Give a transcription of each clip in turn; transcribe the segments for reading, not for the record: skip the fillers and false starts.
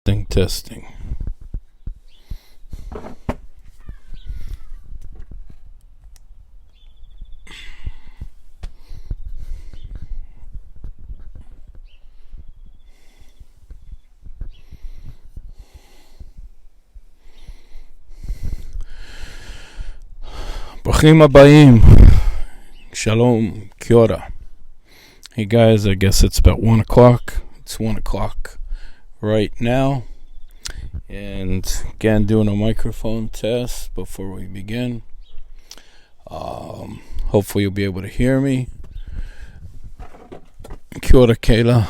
Testing. Bruchim habayim. Shalom. Kia ora. Hey guys, I guess it's about 1 o'clock. It's 1 o'clock right now. And again, doing a microphone test before we begin. Hopefully you'll be able to hear me. Kia ora, Kayla.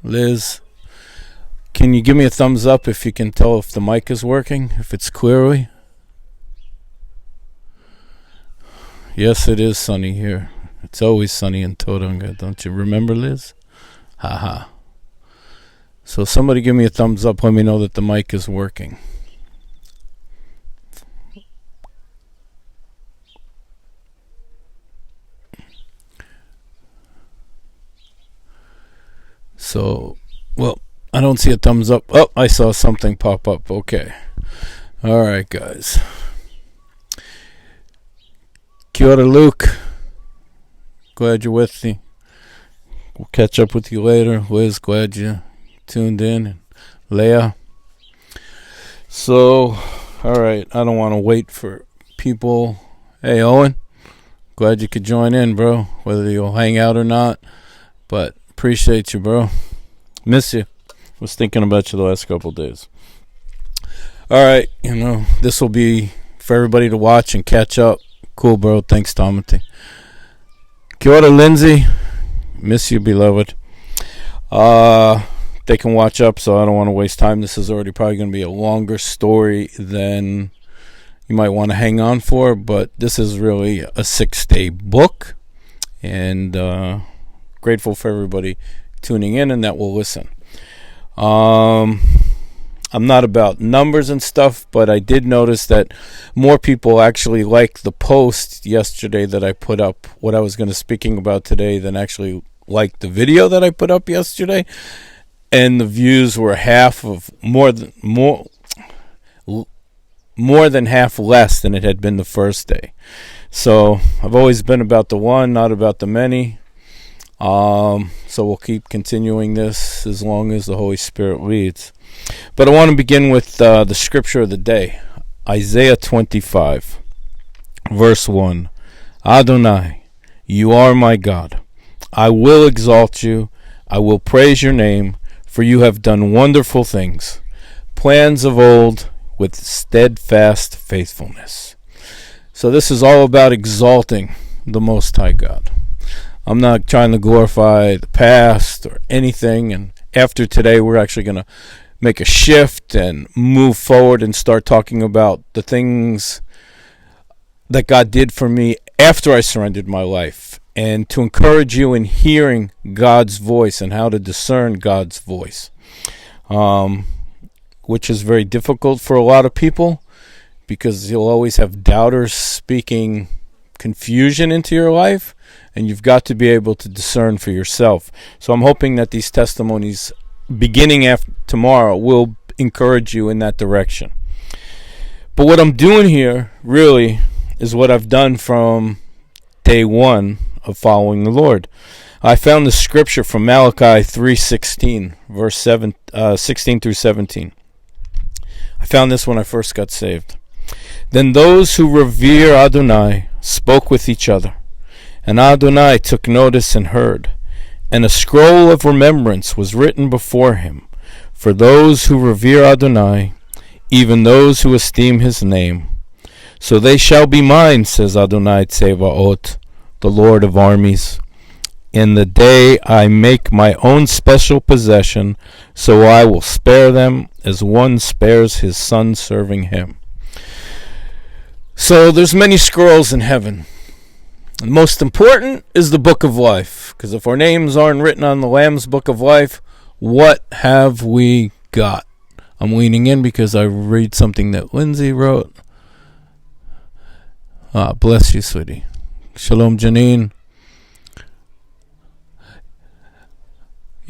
Liz. Can you give me a thumbs up if you can tell if the mic is working, if it's clearly? Yes, it is sunny here. It's always sunny in Tauranga. Don't you remember, Liz? Haha. So somebody give me a thumbs up. Let me know that the mic is working. So, well, I don't see a thumbs up. Oh, I saw something pop up. Okay. All right, guys. Kia ora, Luke. Glad you're with me. We'll catch up with you later. Liz, glad you tuned in. And Leah. So, alright, I don't want to wait for people. Hey, Owen. Glad you could join in, bro. Whether you'll hang out or not. But appreciate you, bro. Miss you. Was thinking about you the last couple days. Alright, this will be for everybody to watch and catch up. Cool, bro. Thanks, Tomati. Kia ora, Lindsay. Miss you, beloved. They can watch up, so I don't want to waste time. This is already probably going to be a longer story than you might want to hang on for, but this is really a 6-day book, and grateful for everybody tuning in and that will listen. I'm not about numbers and stuff, but I did notice that more people actually liked the post yesterday that I put up, what I was going to speaking about today, than actually liked the video that I put up yesterday. And the views were more than half less than it had been the first day. So I've always been about the one, not about the many. So we'll keep continuing this as long as the Holy Spirit leads. But I want to begin with the scripture of the day. Isaiah 25, verse 1. Adonai, you are my God. I will exalt you. I will praise your name, for you have done wonderful things. Plans of old with steadfast faithfulness. So this is all about exalting the Most High God. I'm not trying to glorify the past or anything, and after today we're actually going to make a shift and move forward and start talking about the things that God did for me after I surrendered my life, and to encourage you in hearing God's voice and how to discern God's voice, which is very difficult for a lot of people because you'll always have doubters speaking confusion into your life, and you've got to be able to discern for yourself. So I'm hoping that these testimonies beginning after tomorrow will encourage you in that direction. But what I'm doing here really is what I've done from day one of following the Lord. I found the scripture from Malachi 3:16, verse 16 through 17. I found this when I first got saved. Then those who revere Adonai spoke with each other, and Adonai took notice and heard. And a scroll of remembrance was written before him for those who revere Adonai, even those who esteem his name. So they shall be mine, says Adonai Tsevaot, the Lord of armies. In the day I make my own special possession, so I will spare them as one spares his son serving him. So there's many scrolls in heaven. The most important is the book of life, because if our names aren't written on the Lamb's book of life, what have we got? I'm leaning in because I read something that Lindsay wrote. Bless you, sweetie. Shalom, Janine.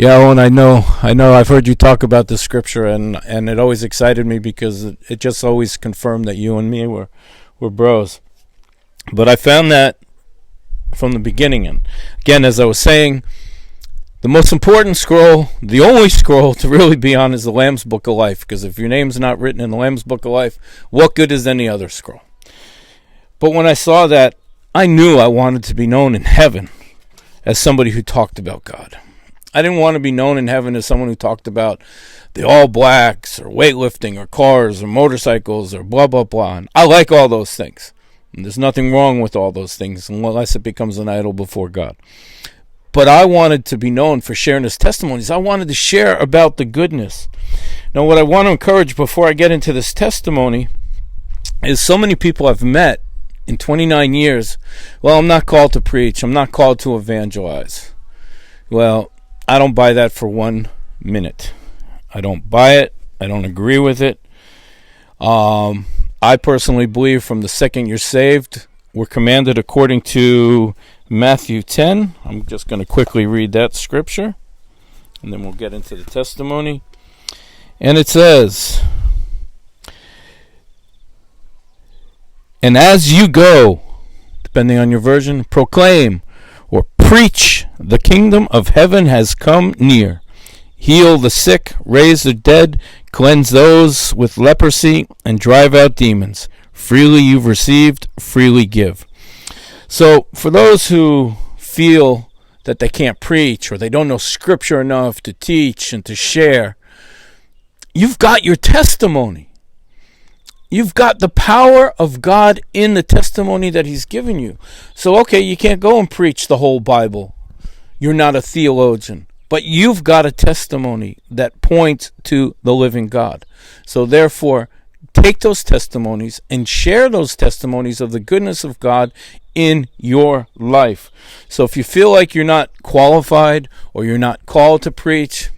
Yeah, Owen, I know. I've heard you talk about this scripture, and it always excited me because it just always confirmed that you and me were bros. But I found that from the beginning, and again, as I was saying, the most important scroll, the only scroll to really be on, is the Lamb's Book of Life. Because if your name's not written in the Lamb's Book of Life, what good is any other scroll? But when I saw that, I knew I wanted to be known in heaven as somebody who talked about God. I didn't want to be known in heaven as someone who talked about the All Blacks or weightlifting or cars or motorcycles or blah, blah, blah. And I like all those things. And there's nothing wrong with all those things unless it becomes an idol before God. But I wanted to be known for sharing his testimonies. I wanted to share about the goodness. Now, what I want to encourage before I get into this testimony is so many people I've met in 29 years. Well, I'm not called to preach. I'm not called to evangelize. Well, I don't buy that for 1 minute. I don't buy it. I don't agree with it. I personally believe from the second you're saved, we're commanded according to Matthew 10. I'm just going to quickly read that scripture, and then we'll get into the testimony. And it says, "And as you go," depending on your version, "proclaim or preach, the kingdom of heaven has come near. Heal the sick, raise the dead, cleanse those with leprosy, and drive out demons. Freely you've received, freely give." So for those who feel that they can't preach or they don't know scripture enough to teach and to share, you've got your testimony. You've got the power of God in the testimony that he's given you. So, okay, you can't go and preach the whole Bible. You're not a theologian. But you've got a testimony that points to the living God. So therefore, take those testimonies and share those testimonies of the goodness of God in your life. So if you feel like you're not qualified or you're not called to preach,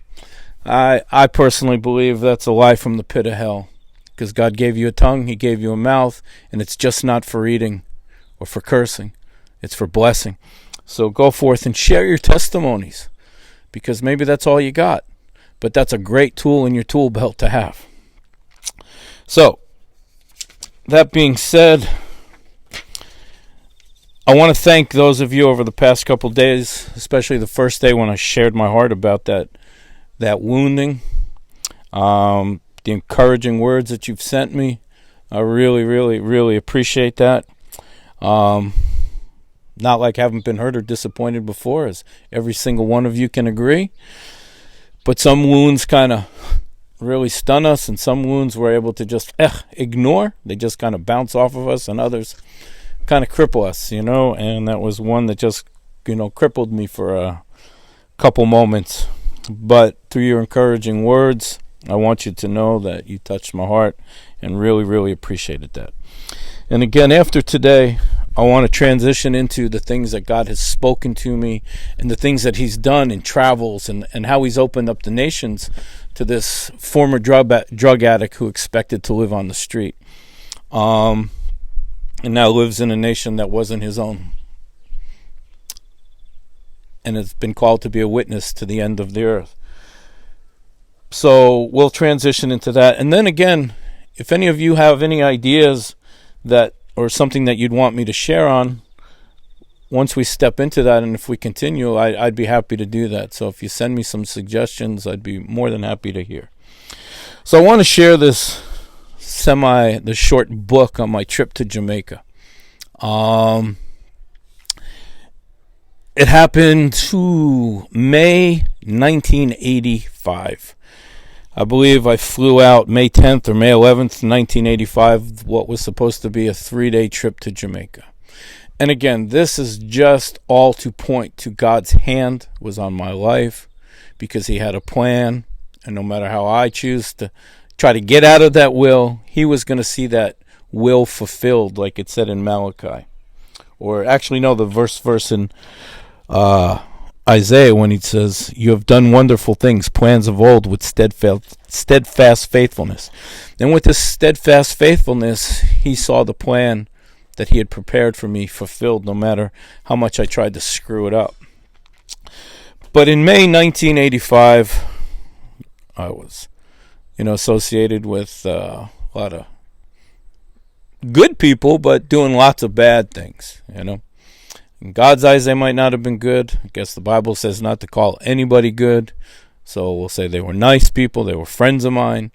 I personally believe that's a lie from the pit of hell. Because God gave you a tongue, he gave you a mouth, and it's just not for eating or for cursing. It's for blessing. So go forth and share your testimonies, because maybe that's all you got. But that's a great tool in your tool belt to have. So, that being said, I want to thank those of you over the past couple days, especially the first day when I shared my heart about that wounding. The encouraging words that you've sent me. I really, really, really appreciate that. Not like I haven't been hurt or disappointed before, as every single one of you can agree. But some wounds kind of really stun us, and some wounds we're able to just ignore. They just kind of bounce off of us, and others kind of cripple us, and that was one that just, crippled me for a couple moments. But through your encouraging words, I want you to know that you touched my heart, and really, really appreciated that. And again, after today, I want to transition into the things that God has spoken to me and the things that he's done in travels and how he's opened up the nations to this former drug addict who expected to live on the street, and now lives in a nation that wasn't his own, and has been called to be a witness to the end of the earth. So we'll transition into that. And then again, if any of you have any ideas that or something that you'd want me to share on, once we step into that, and if we continue, I'd be happy to do that. So if you send me some suggestions, I'd be more than happy to hear. So I want to share this the short book on my trip to Jamaica. It happened to May 1985. I believe I flew out May 10th or May 11th, 1985, what was supposed to be a 3-day trip to Jamaica. And again, this is just all to point to God's hand was on my life, because he had a plan, and no matter how I choose to try to get out of that will, he was going to see that will fulfilled, like it said in Malachi. Or actually, no, the verse in Isaiah, when he says, "You have done wonderful things, plans of old, with steadfast faithfulness." And with this steadfast faithfulness, he saw the plan that he had prepared for me fulfilled, no matter how much I tried to screw it up. But in May 1985, I was, associated with a lot of good people, but doing lots of bad things, In God's eyes, they might not have been good. I guess the Bible says not to call anybody good. So we'll say they were nice people, they were friends of mine,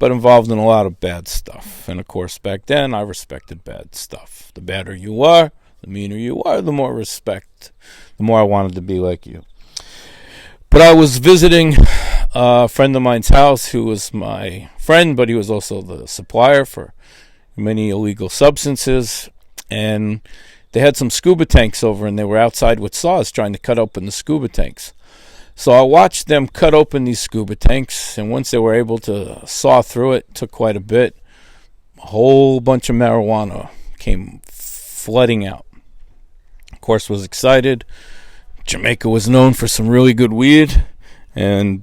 but involved in a lot of bad stuff. And of course, back then, I respected bad stuff. The badder you are, the meaner you are, the more respect, the more I wanted to be like you. But I was visiting a friend of mine's house who was my friend, but he was also the supplier for many illegal substances. And they had some scuba tanks over, and they were outside with saws trying to cut open the scuba tanks. So I watched them cut open these scuba tanks, and once they were able to saw through it took quite a bit. A whole bunch of marijuana came flooding out. Of course, was excited. Jamaica was known for some really good weed, and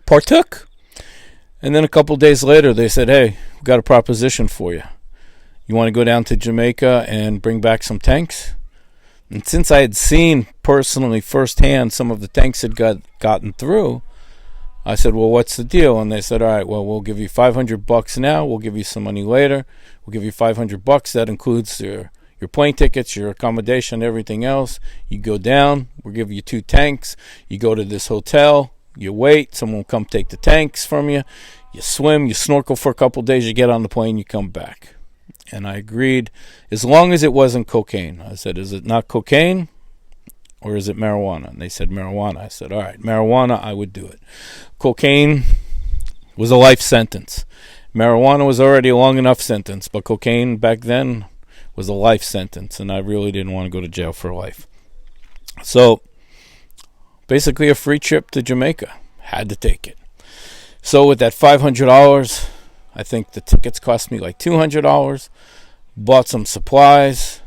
partook. And then a couple days later, they said, "Hey, we've got a proposition for you. You want to go down to Jamaica and bring back some tanks?" And since I had seen personally firsthand some of the tanks had gotten through, I said, "Well, what's the deal?" And they said, "All right, well, we'll give you $500 now. We'll give you some money later. We'll give you $500. That includes your plane tickets, your accommodation, everything else. You go down. We'll give you 2 tanks. You go to this hotel. You wait. Someone will come take the tanks from you. You swim. You snorkel for a couple days. You get on the plane. You come back." And I agreed, as long as it wasn't cocaine. I said, "Is it not cocaine or is it marijuana?" And they said marijuana. I said, "All right, marijuana, I would do it." Cocaine was a life sentence. Marijuana was already a long enough sentence, but cocaine back then was a life sentence, and I really didn't want to go to jail for life. So basically a free trip to Jamaica. Had to take it. So with that $500, I think the tickets cost me like $200, bought some supplies,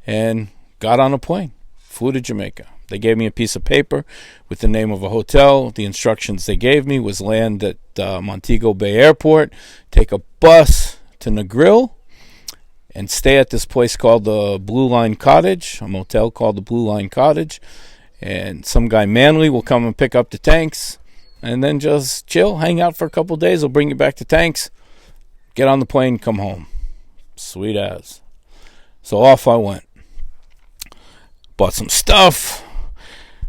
and got on a plane. Flew to Jamaica. They gave me a piece of paper with the name of a hotel. The instructions they gave me was land at Montego Bay Airport, take a bus to Negril, and stay at this place called the Blue Line Cottage, a motel called the Blue Line Cottage. And some guy, Manley, will come and pick up the tanks, and then just chill, hang out for a couple days. He'll bring you back to tanks. Get on the plane, come home. Sweet as. So off I went. Bought some stuff.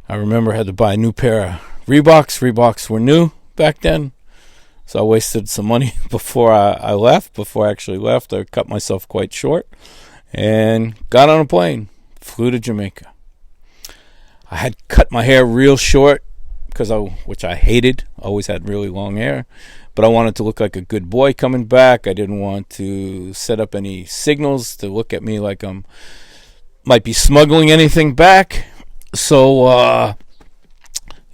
I remember I had to buy a new pair of Reeboks. Reeboks were new back then. So I wasted some money before I left. Before I actually left, I cut myself quite short. And got on a plane. Flew to Jamaica. I had cut my hair real short, which I hated. Always had really long hair. But I wanted to look like a good boy coming back. I didn't want to set up any signals to look at me like I might be smuggling anything back. So,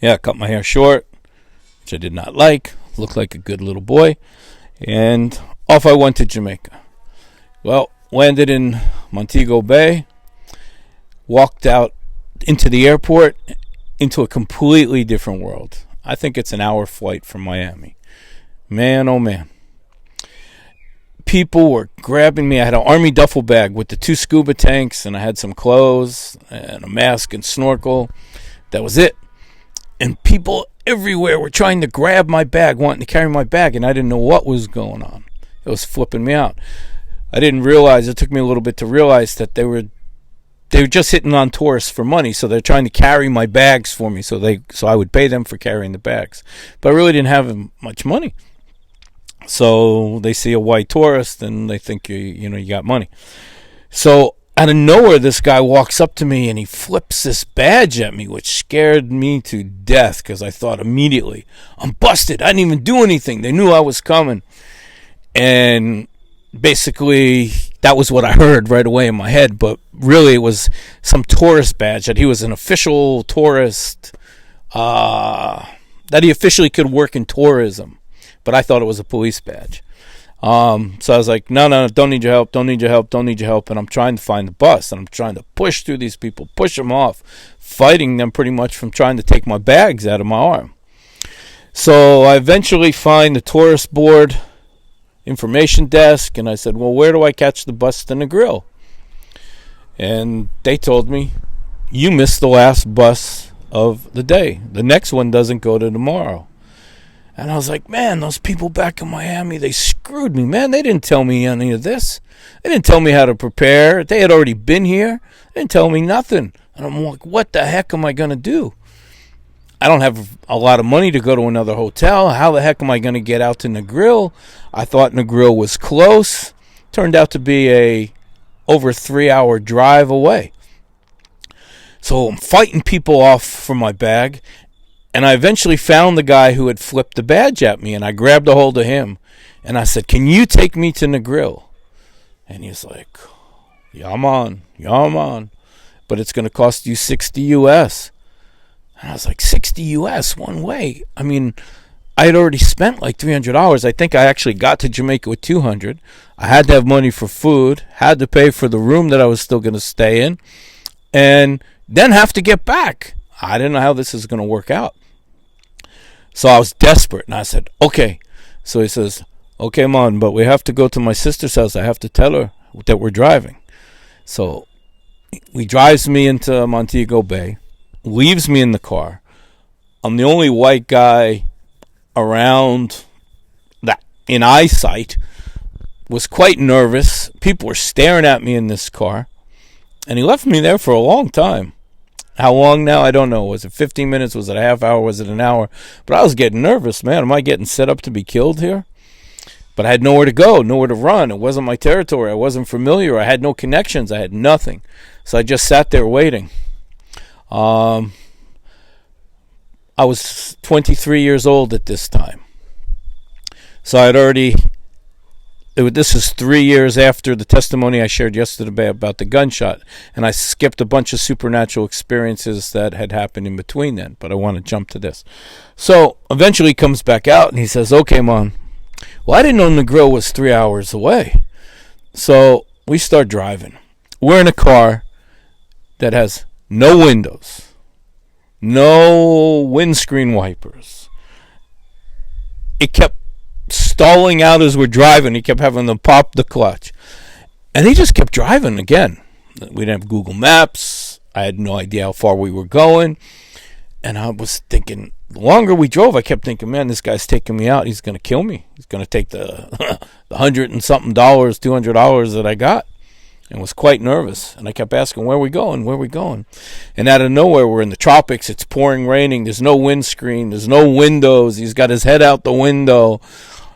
cut my hair short, which I did not like. Looked like a good little boy. And off I went to Jamaica. Well, landed in Montego Bay. Walked out into the airport, into a completely different world. I think it's an hour flight from Miami. Man, oh man. People were grabbing me. I had an army duffel bag with the 2 scuba tanks, and I had some clothes and a mask and snorkel. That was it. And people everywhere were trying to grab my bag, wanting to carry my bag, and I didn't know what was going on. It was flipping me out. I didn't realize, it took me a little bit to realize that they were just hitting on tourists for money, so they're trying to carry my bags for me, so I would pay them for carrying the bags. But I really didn't have much money. So they see a white tourist and they think you got money. So out of nowhere, this guy walks up to me and he flips this badge at me, which scared me to death because I thought immediately, I'm busted. I didn't even do anything. They knew I was coming. And basically, that was what I heard right away in my head. But really, it was some tourist badge that he was an official tourist, that he officially could work in tourism. But I thought it was a police badge. So I was like, no, don't need your help. And I'm trying to find the bus. And I'm trying to push through these people, push them off, fighting them pretty much from trying to take my bags out of my arm. So I eventually find the tourist board information desk. And I said, well, where do I catch the bus to Negril? And they told me, you missed the last bus of the day. The next one doesn't go to tomorrow. And I was like, man, those people back in Miami, they screwed me, man. They didn't tell me any of this. They didn't tell me how to prepare. They had already been here. They didn't tell me nothing. And I'm like, what the heck am I going to do? I don't have a lot of money to go to another hotel. How the heck am I going to get out to Negril? I thought Negril was close. Turned out to be a over 3-hour drive away. So I'm fighting people off for my bag. And I eventually found the guy who had flipped the badge at me. And I grabbed a hold of him. And I said, can you take me to Negril? And he's like, yeah, I'm on. But it's going to cost you $60 US. And I was like, $60 US one way? I mean, I had already spent like $300. I think I actually got to Jamaica with $200. I had to have money for food, had to pay for the room that I was still going to stay in, and then have to get back. I didn't know how this is going to work out. So I was desperate, and I said, okay. So he says, okay, Mom, but we have to go to my sister's house. I have to tell her that we're driving. So he drives me into Montego Bay, leaves me in the car. I'm the only white guy around that in eyesight. Was quite nervous. People were staring at me in this car. And he left me there for a long time. How long now? I don't know. Was it 15 minutes? Was it a half hour? Was it an hour? But I was getting nervous, man. Am I getting set up to be killed here? But I had nowhere to go, nowhere to run. It wasn't my territory. I wasn't familiar. I had no connections. I had nothing. So I just sat there waiting. I was 23 years old at this time. So I had already... This is 3 years after the testimony I shared yesterday about the gunshot. And I skipped a bunch of supernatural experiences that had happened in between then. But I want to jump to this. So eventually he comes back out and he says, okay, Mom. Well, I didn't know Negril was 3 hours away. So we start driving. We're in a car that has no windows. No windscreen wipers. It kept stalling out as we're driving. He kept having to pop the clutch. And he just kept driving again. We didn't have Google Maps. I had no idea how far we were going. And I was thinking, the longer we drove, I kept thinking, man, this guy's taking me out. He's going to kill me. He's going to take the $100 and something, $200 that I got. And was quite nervous. And I kept asking, where are we going? Where are we going? And out of nowhere, we're in the tropics. It's pouring, raining. There's no windscreen. There's no windows. He's got his head out the window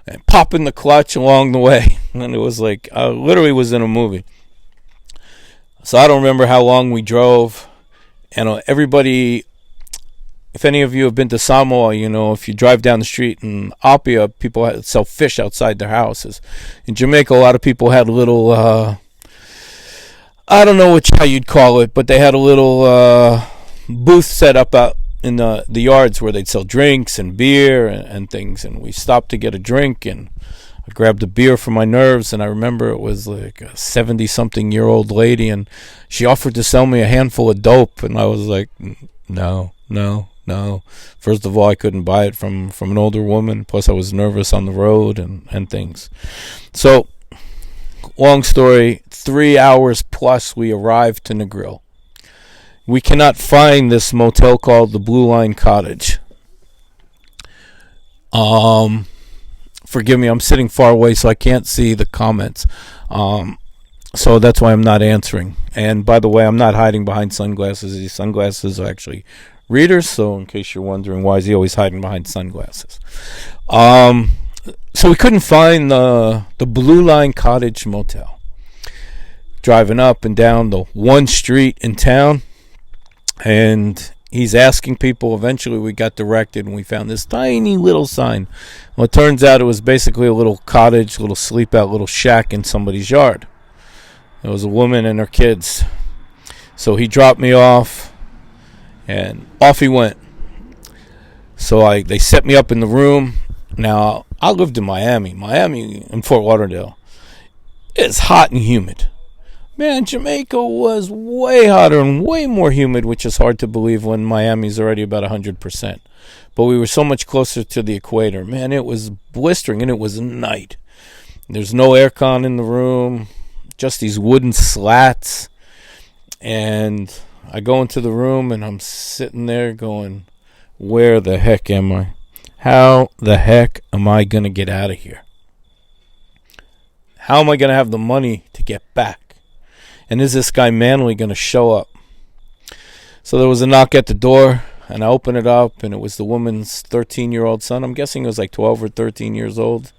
and popping the clutch along the way. And it was like, I literally was in a movie. So I don't remember how long we drove. And everybody, if any of you have been to Samoa, you know, if you drive down the street in Apia, people sell fish outside their houses. In Jamaica, a lot of people had little, I don't know how you'd call it, but they had a little booth set up out in the yards where they'd sell drinks and beer and things. And we stopped to get a drink, and I grabbed a beer for my nerves. And I remember it was like a 70-something-year-old lady, and she offered to sell me a handful of dope. And I was like, no. First of all, I couldn't buy it from an older woman. Plus, I was nervous on the road and things. So, long story, 3 hours plus we arrived to Negril. We cannot find this motel called the Blue Line Cottage. Forgive me, I'm sitting far away so I can't see the comments. So that's why I'm not answering. And by the way, I'm not hiding behind sunglasses. These sunglasses are actually readers, so in case you're wondering why is he always hiding behind sunglasses. So we couldn't find the Blue Line Cottage Motel. Driving up and down the one street in town, and he's asking people. Eventually we got directed, and we found this tiny little sign. Well, it turns out it was basically a little cottage, little sleep out, little shack in somebody's yard. There was a woman and her kids. So he dropped me off, and off he went. So they set me up in the room. Now, I lived in Miami in Fort Lauderdale. It's hot and humid. Man, Jamaica was way hotter and way more humid, which is hard to believe when Miami's already about 100%. But we were so much closer to the equator. Man, it was blistering, and it was night. There's no aircon in the room, just these wooden slats. And I go into the room and I'm sitting there going, where the heck am I? How the heck am I going to get out of here? How am I going to have the money to get back? And is this guy Manley going to show up? So there was a knock at the door, and I opened it up, and it was the woman's 13-year-old son. I'm guessing he was like 12 or 13 years old.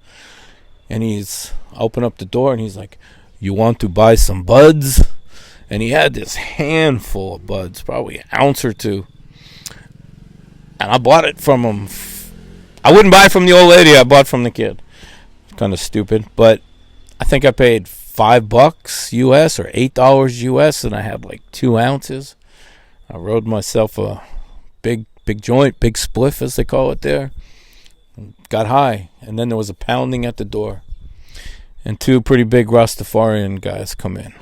And I open up the door, and he's like, you want to buy some buds? And he had this handful of buds, probably an ounce or two. And I bought it from him. I wouldn't buy it from the old lady. I bought from the kid. Kind of stupid, but I think I paid $5 US or $8 US, and I had like 2 ounces. I rolled myself a big joint, big spliff as they call it there. Got high, and then there was a pounding at the door, and 2 pretty big Rastafarian guys come in.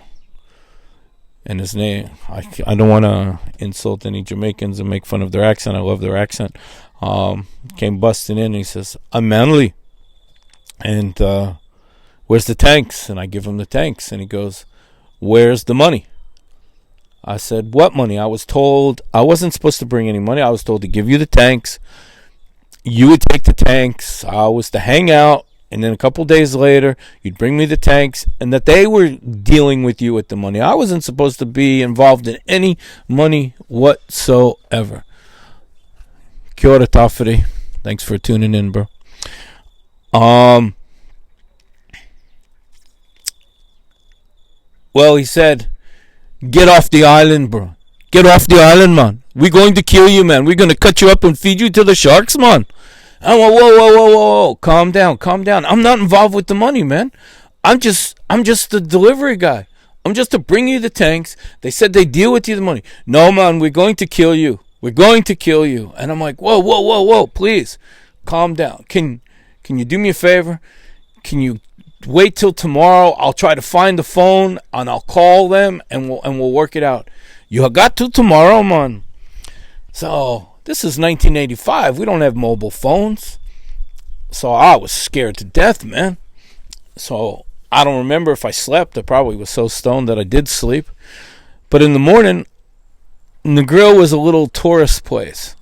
And his name, I don't want to insult any Jamaicans and make fun of their accent. I love their accent. Came busting in, and he says, I'm Manley. And where's the tanks? And I give him the tanks. And he goes, where's the money? I said, what money? I was told I wasn't supposed to bring any money. I was told to give you the tanks. You would take the tanks. I was to hang out. And then a couple days later, you'd bring me the tanks, and that they were dealing with you with the money. I wasn't supposed to be involved in any money whatsoever. Kia ora, Tafiri. Thanks for tuning in, bro. Well, he said, get off the island, bro. Get off the island, man. We're going to kill you, man. We're going to cut you up and feed you to the sharks, man. I went, whoa. Calm down. I'm not involved with the money, man. I'm just the delivery guy. I'm just to bring you the tanks. They said they deal with you the money. No, man, we're going to kill you. And I'm like, whoa, please, calm down. Can you do me a favor? Can you wait till tomorrow? I'll try to find the phone and I'll call them and we'll work it out. You got till tomorrow, man. So this is 1985. We don't have mobile phones. So I was scared to death, man. So I don't remember if I slept. I probably was so stoned that I did sleep. But in the morning, Negril was a little tourist place.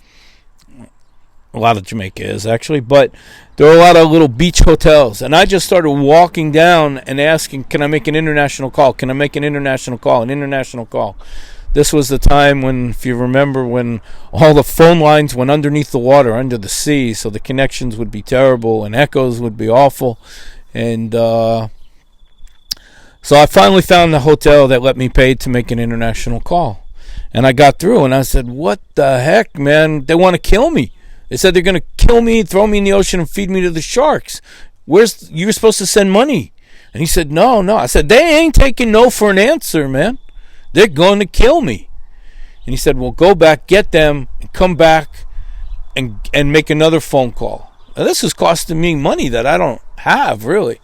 A lot of Jamaica is, actually. But there were a lot of little beach hotels. And I just started walking down and asking, can I make an international call? An international call. This was the time when, if you remember, when all the phone lines went underneath the water, under the sea, so the connections would be terrible and echoes would be awful. And so I finally found the hotel that let me pay to make an international call. And I got through, and I said, what the heck, man? They want to kill me. They said they're going to kill me, throw me in the ocean, and feed me to the sharks. You were supposed to send money. And he said, no. I said, they ain't taking no for an answer, man. They're going to kill me. And he said, well, go back, get them, and come back and make another phone call. Now, this is costing me money that I don't have, really.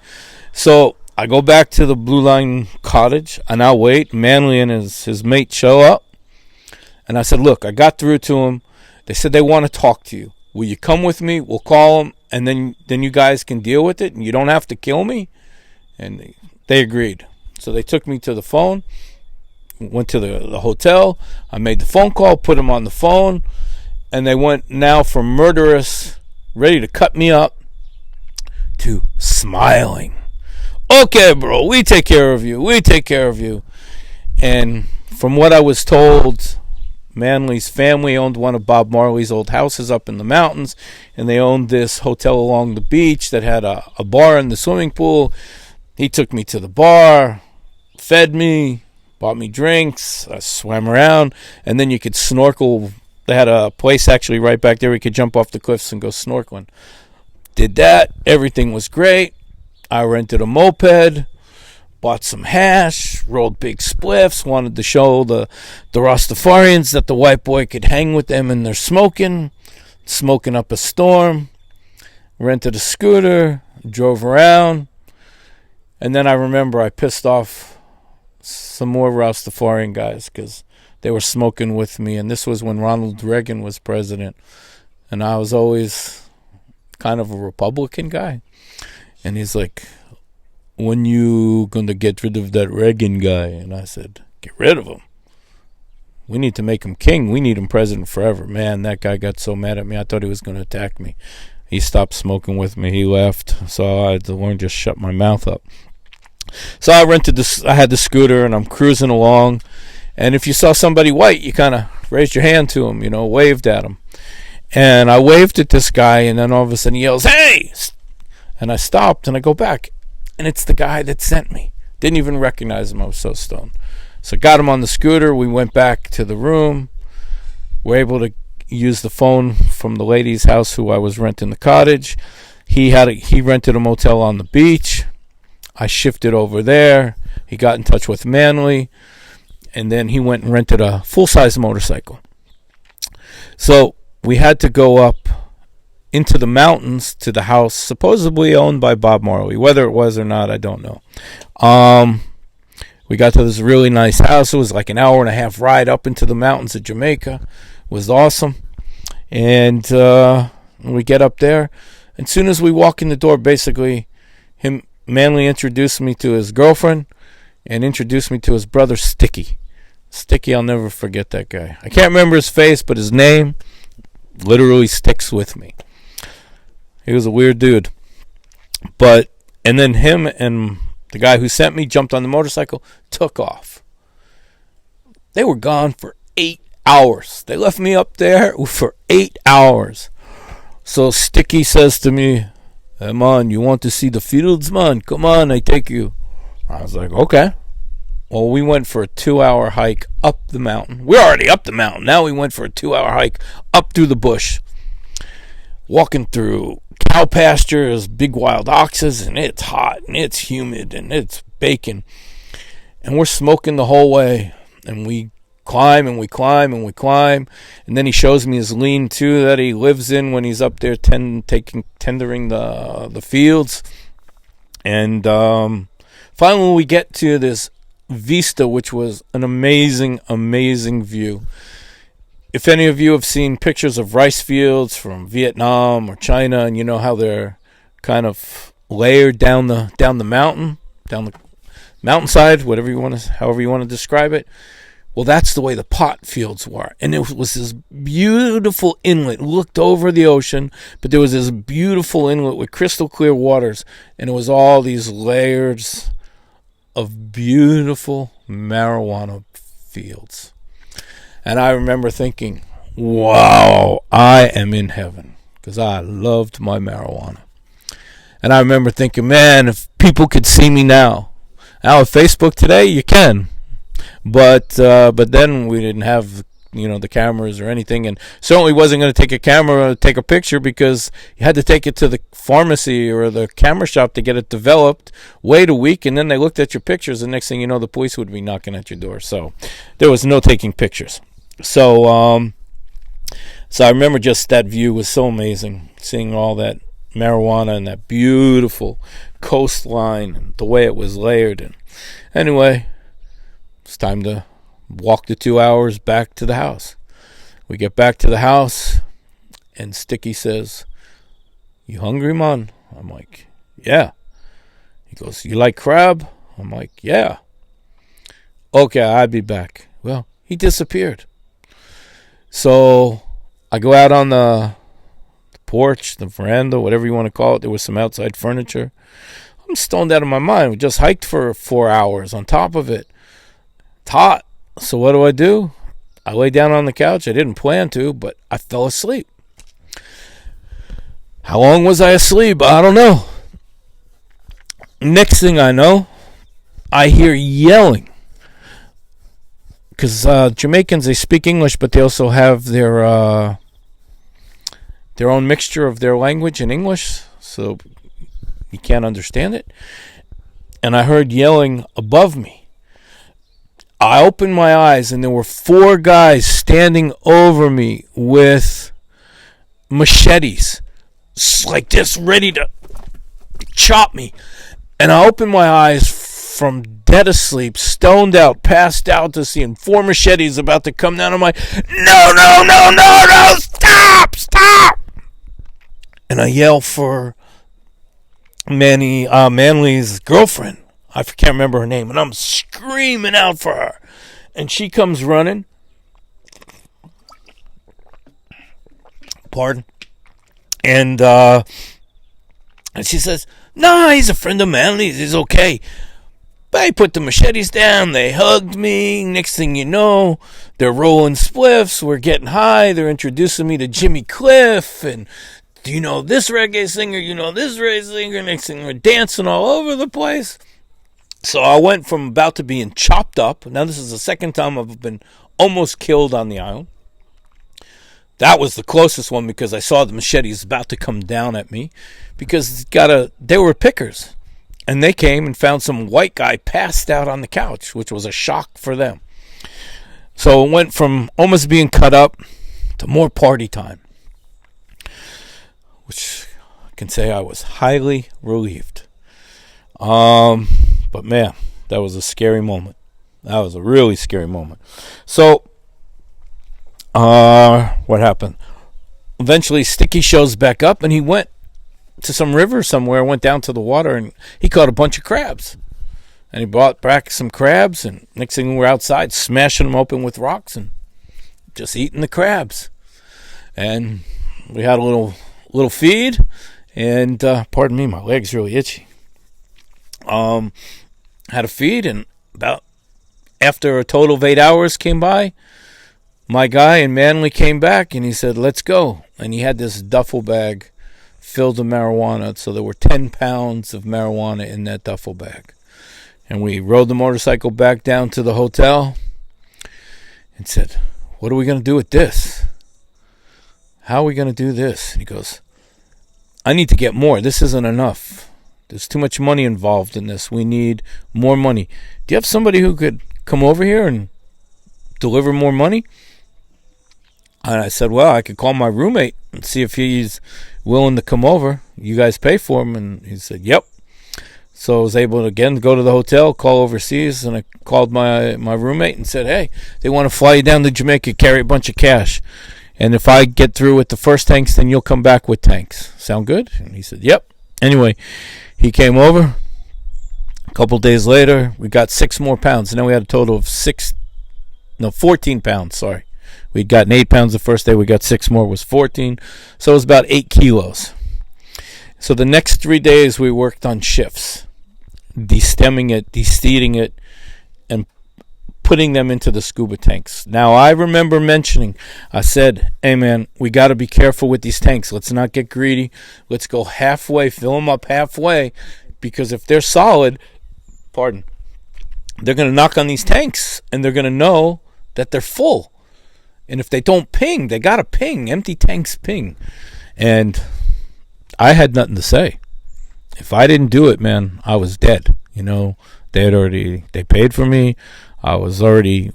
So I go back to the Blue Line cottage, and I wait. Manley and his mate show up. And I said, look, I got through to them. They said they want to talk to you. Will you come with me? We'll call them, and then you guys can deal with it, and you don't have to kill me. And they agreed. So they took me to the phone. Went to the hotel. I made the phone call, put them on the phone, and they went now from murderous, ready to cut me up, to smiling. Okay, bro, we take care of you. And from what I was told, Manley's family owned one of Bob Marley's old houses up in the mountains, and they owned this hotel along the beach that had a bar in the swimming pool. He took me to the bar, fed me, bought me drinks. I swam around, and then you could snorkel. They had a place actually right back there where you could jump off the cliffs and go snorkeling. Did that. Everything was great. I rented a moped, bought some hash, rolled big spliffs, wanted to show the Rastafarians that the white boy could hang with them in their smoking up a storm. Rented a scooter, drove around, and then I remember I pissed off some more Rastafarian guys because they were smoking with me, and this was when Ronald Reagan was president, and I was always kind of a Republican guy. And he's like, when you gonna get rid of that Reagan guy? And I said, get rid of him? We need to make him king. We need him president forever. Man, that guy got so mad at me. I thought he was going to attack me. He stopped smoking with me. He left. So I had to learn to just shut my mouth up. So I had the scooter, and I'm cruising along. And if you saw somebody white, you kind of raised your hand to him, waved at him. And I waved at this guy, and then all of a sudden he yells, "Hey!" And I stopped, and I go back. And it's the guy that sent me. Didn't even recognize him. I was so stoned. So got him on the scooter. We went back to the room. We're able to use the phone from the lady's house who I was renting the cottage. He rented a motel on the beach. I shifted over there. He got in touch with Manly. And then he went and rented a full-size motorcycle. So we had to go up into the mountains to the house supposedly owned by Bob Marley. Whether it was or not, I don't know. We got to this really nice house. It was like an hour and a half ride up into the mountains of Jamaica. It was awesome. And we get up there. And as soon as we walk in the door, basically, Manly introduced me to his girlfriend and introduced me to his brother, Sticky. Sticky, I'll never forget that guy. I can't remember his face, but his name literally sticks with me. He was a weird dude. And then him and the guy who sent me jumped on the motorcycle, took off. They were gone for 8 hours. They left me up there for 8 hours. So Sticky says to me, "Hey man, you want to see the fields, man? Come on, I take you." I was like, okay. Well, we went for a 2-hour hike up the mountain. We're already up the mountain. Now we went for a 2-hour hike up through the bush. Walking through cow pastures, big wild oxes, and it's hot, and it's humid, and it's baking. And we're smoking the whole way. And we climb, and we climb, and we climb. And then he shows me his lean-to that he lives in when he's up there tendering the fields. And finally we get to this vista, which was an amazing, amazing view. If any of you have seen pictures of rice fields from Vietnam or China, and you know how they're kind of layered down the mountainside, however you want to describe it. Well, that's the way the pot fields were. And it was this beautiful inlet. It looked over the ocean, but there was this beautiful inlet with crystal clear waters, and it was all these layers of beautiful marijuana fields. And I remember thinking, wow, I am in heaven, because I loved my marijuana. And I remember thinking, man, if people could see me now. Now with Facebook today, you can. But then we didn't have the cameras or anything, and certainly wasn't going to take a camera, take a picture, because you had to take it to the pharmacy or the camera shop to get it developed, wait a week, and then they looked at your pictures, and next thing you know, the police would be knocking at your door. So there was no taking pictures. So I remember just that view was so amazing, seeing all that marijuana and that beautiful coastline and the way it was layered. And anyway, it's time to walk the 2 hours back to the house. We get back to the house, and Sticky says, "You hungry, man?" I'm like, "Yeah." He goes, "You like crab?" I'm like, "Yeah." "Okay, I'll be back." Well, he disappeared. So I go out on the porch, the veranda, whatever you want to call it. There was some outside furniture. I'm stoned out of my mind. We just hiked for 4 hours on top of it. It's hot. So what do? I lay down on the couch. I didn't plan to, but I fell asleep. How long was I asleep? I don't know. Next thing I know, I hear yelling. Because Jamaicans, they speak English, but they also have their own mixture of their language and English, so you can't understand it. And I heard yelling above me. I opened my eyes, and there were 4 guys standing over me with machetes, like this, ready to chop me. And I opened my eyes from dead asleep, stoned out, passed out, to seeing 4 machetes about to come down. I'm like, no, stop! And I yell for Manly's girlfriend. I can't remember her name, and I'm screaming out for her. And she comes running, Pardon? And she says, "Nah, he's a friend of mine. He's okay." But I put the machetes down. They hugged me. Next thing you know, they're rolling spliffs. We're getting high. They're introducing me to Jimmy Cliff. And do you know this reggae singer? You know this reggae singer? Next thing we're dancing all over the place. So I went from about to being chopped up. Now this is the second time I've been almost killed on the island. That was the closest one because I saw the machetes about to come down at me because they were pickers. And they came and found some white guy passed out on the couch, which was a shock for them. So it went from almost being cut up to more party time, which I can say I was highly relieved. But man, that was a scary moment. That was a really scary moment. So, what happened? Eventually, Sticky shows back up, and he went to some river somewhere, went down to the water, and he caught a bunch of crabs. And he brought back some crabs, and next thing we're outside, smashing them open with rocks and just eating the crabs. And we had a little feed, and pardon me, my leg's really itchy. Had a feed, and about after a total of 8 hours came by, my guy in Manly came back, and he said, "Let's go." And he had this duffel bag filled with marijuana, so there were 10 pounds of marijuana in that duffel bag. And we rode the motorcycle back down to the hotel and said, "What are we going to do with this? How are we going to do this?" And he goes, "I need to get more. This isn't enough. There's too much money involved in this. We need more money. Do you have somebody who could come over here and deliver more money?" And I said, "Well, I could call my roommate and see if he's willing to come over. You guys pay for him." And he said, "Yep." So I was able to, again, go to the hotel, call overseas, and I called my roommate and said, "Hey, they want to fly you down to Jamaica, carry a bunch of cash. And if I get through with the first tanks, then you'll come back with tanks. Sound good?" And he said, "Yep." Anyway, he came over. A couple days later, we got 6 more pounds. And then we had a total of 14 pounds, sorry. We'd gotten 8 pounds the first day. We got 6 more, was 14. So it was about 8 kilos. So the next 3 days we worked on shifts, destemming it, de-seeding it, and putting them into the scuba tanks. Now I remember mentioning, I said, "Hey man, we got to be careful with these tanks. Let's not get greedy. Let's go halfway, fill them up halfway, because if they're solid, they're going to knock on these tanks and they're going to know that they're full. And if they don't ping, they got to ping. Empty tanks ping." And I had nothing to say. If I didn't do it, man, I was dead. You know, they paid for me. I was already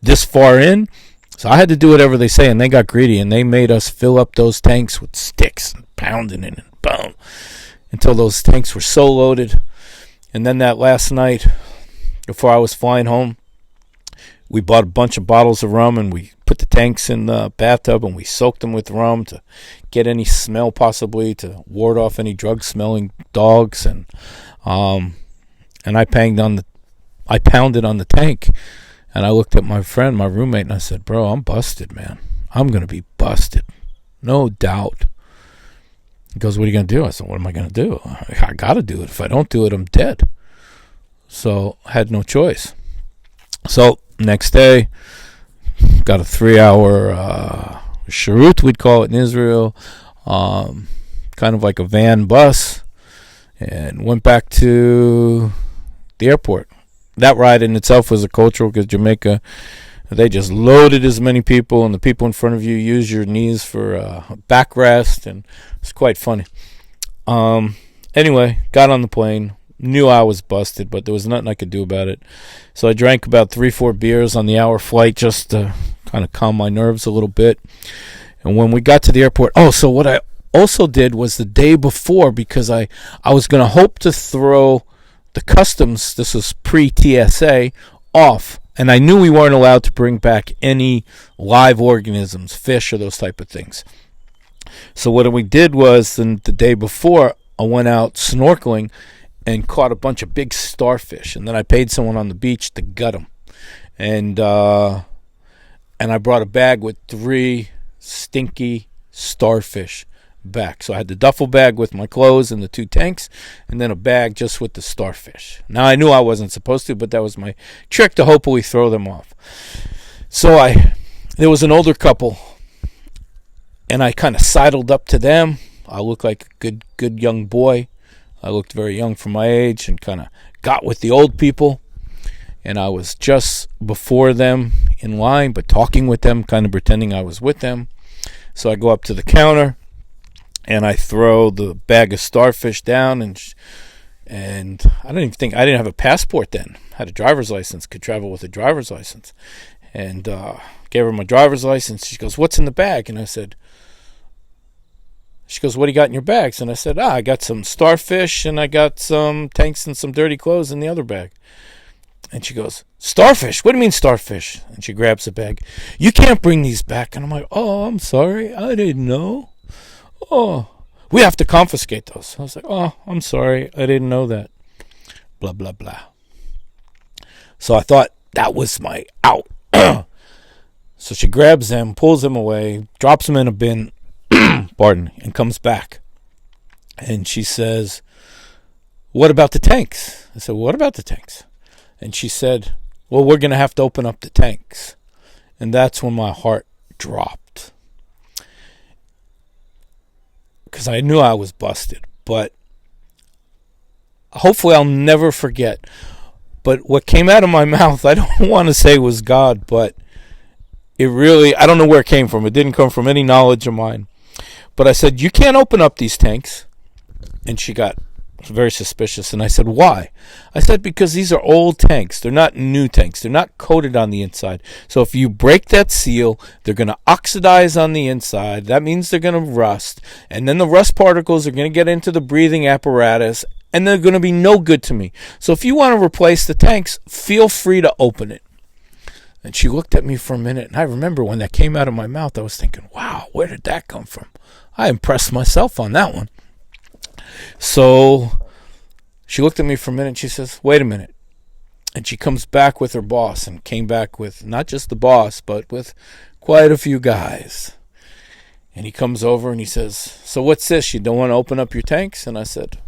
this far in. So I had to do whatever they say, and they got greedy, and they made us fill up those tanks with sticks and pounding it and boom, until those tanks were so loaded. And then that last night, before I was flying home, we bought a bunch of bottles of rum, and we put the tanks in the bathtub, and we soaked them with rum to get any smell, possibly to ward off any drug-smelling dogs. And I pounded on the tank, and I looked at my friend, my roommate, and I said, "Bro, I'm busted, man. I'm gonna be busted, no doubt." He goes, "What are you gonna do?" I said, "What am I gonna do? I gotta do it. If I don't do it, I'm dead." So I had no choice. So next day, got a 3-hour sharut, we'd call it in Israel, kind of like a van bus, and went back to the airport. That ride in itself was a cultural, because Jamaica, they just loaded as many people, and the people in front of you use your knees for backrest, and it's quite funny. Anyway, got on the plane. Knew I was busted, but there was nothing I could do about it. So I drank about 3-4 beers on the hour flight just to kind of calm my nerves a little bit. And when we got to the airport, so what I also did was the day before, because I was going to hope to throw the customs, this was pre-TSA, off. And I knew we weren't allowed to bring back any live organisms, fish or those type of things. So what we did was, the day before, I went out snorkeling and caught a bunch of big starfish, and then I paid someone on the beach to gut them, and I brought a bag with 3 stinky starfish back. So I had the duffel bag with my clothes and the 2 tanks, and then a bag just with the starfish. Now I knew I wasn't supposed to, but that was my trick to hopefully throw them off. So there was an older couple, and I kind of sidled up to them. I looked like a good young boy. I looked very young for my age, and kind of got with the old people. And I was just before them in line, but talking with them, kind of pretending I was with them. So I go up to the counter, and I throw the bag of starfish down, and I didn't have a passport then. I had a driver's license, could travel with a driver's license. And gave her my driver's license. She goes, "What's in the bag?" And she goes, "What do you got in your bags?" And I said, I got some starfish, and I got some tanks and some dirty clothes in the other bag. And she goes, "Starfish? What do you mean starfish?" And she grabs the bag. "You can't bring these back." And I'm like, "Oh, I'm sorry. I didn't know. Oh, we have to confiscate those." I was like, "Oh, I'm sorry. I didn't know that." Blah, blah, blah. So I thought that was my out. So she grabs them, pulls them away, drops them in a bin, pardon, and comes back. And she says, "What about the tanks?" I said, "What about the tanks?" And she said, "Well, we're going to have to open up the tanks." And that's when my heart dropped, because I knew I was busted. But hopefully I'll never forget. But what came out of my mouth, I don't want to say was God, but it really, I don't know where it came from. It didn't come from any knowledge of mine. But I said, "You can't open up these tanks." And she got very suspicious. And I said, "Why?" I said, "Because these are old tanks. They're not new tanks. They're not coated on the inside. So if you break that seal, they're going to oxidize on the inside. That means they're going to rust. And then the rust particles are going to get into the breathing apparatus, and they're going to be no good to me. So if you want to replace the tanks, feel free to open it." And she looked at me for a minute, and I remember when that came out of my mouth, I was thinking, wow, where did that come from? I impressed myself on that one. So she looked at me for a minute, and she says, "Wait a minute." And she comes back with her boss, and came back with not just the boss, but with quite a few guys. And he comes over and he says, "So what's this? You don't want to open up your tanks?" And I said,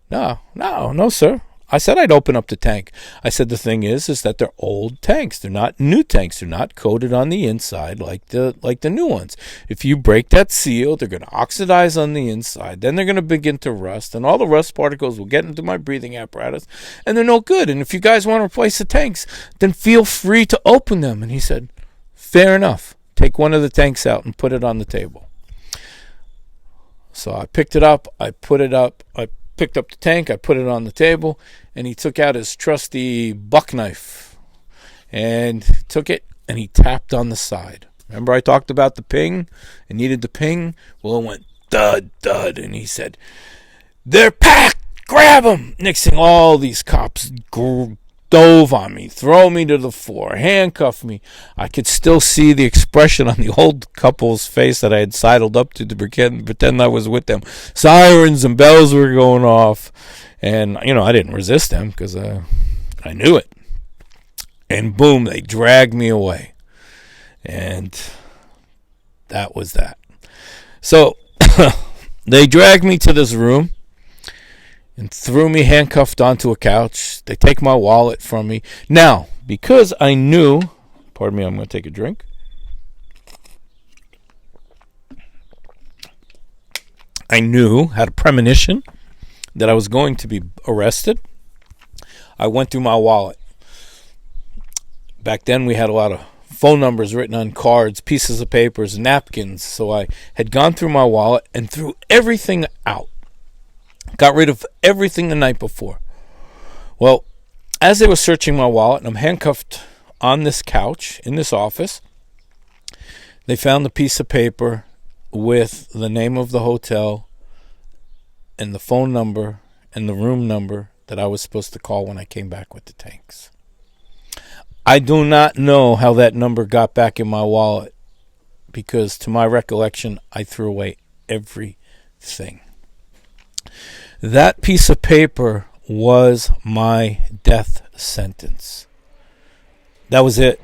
No, sir. I said I'd open up the tank. I said the thing is that they're old tanks. They're not new tanks. They're not coated on the inside like the new ones. If you break that seal, they're going to oxidize on the inside. Then they're going to begin to rust, and all the rust particles will get into my breathing apparatus, and they're no good. And if you guys want to replace the tanks, then feel free to open them." And he said, "Fair enough. Take one of the tanks out and put it on the table." So I picked it up. I picked up the tank, I put it on the table, and he took out his trusty buck knife and took it, and he tapped on the side. Remember I talked about the ping? It needed the ping? Well, it went thud, thud, and he said, "They're packed! Grab them!" Next thing, all these cops dove on me, throw me to the floor, handcuff me. I could still see the expression on the old couple's face that I had sidled up to pretend I was with them. Sirens and bells were going off, and I didn't resist them because I knew it. And boom, they dragged me away, and that was that. So they dragged me to this room and threw me handcuffed onto a couch. They take my wallet from me. Now, because I knew, pardon me, I'm going to take a drink. I had a premonition that I was going to be arrested. I went through my wallet. Back then we had a lot of phone numbers written on cards, pieces of papers, napkins. So I had gone through my wallet and threw everything out. Got rid of everything the night before. Well, as they were searching my wallet, and I'm handcuffed on this couch in this office, they found a piece of paper with the name of the hotel and the phone number and the room number that I was supposed to call when I came back with the tanks. I do not know how that number got back in my wallet, because to my recollection, I threw away everything. That piece of paper was my death sentence. That was it.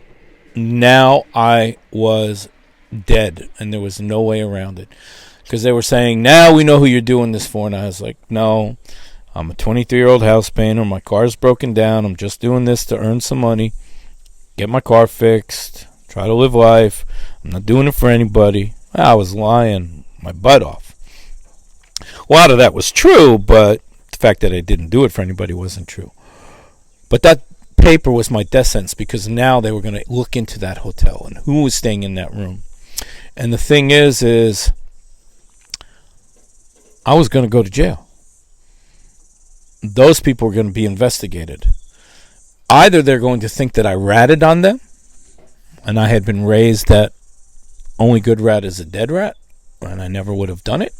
Now I was dead, and there was no way around it. Because they were saying, now we know who you're doing this for. And I was like, no, I'm a 23-year-old house painter. My car's broken down. I'm just doing this to earn some money, get my car fixed, try to live life. I'm not doing it for anybody. I was lying my butt off. A lot of that was true, but the fact that I didn't do it for anybody wasn't true. But that paper was my death sentence, because now they were going to look into that hotel and who was staying in that room. And the thing is I was going to go to jail. Those people were going to be investigated. Either they're going to think that I ratted on them, and I had been raised that only good rat is a dead rat, and I never would have done it,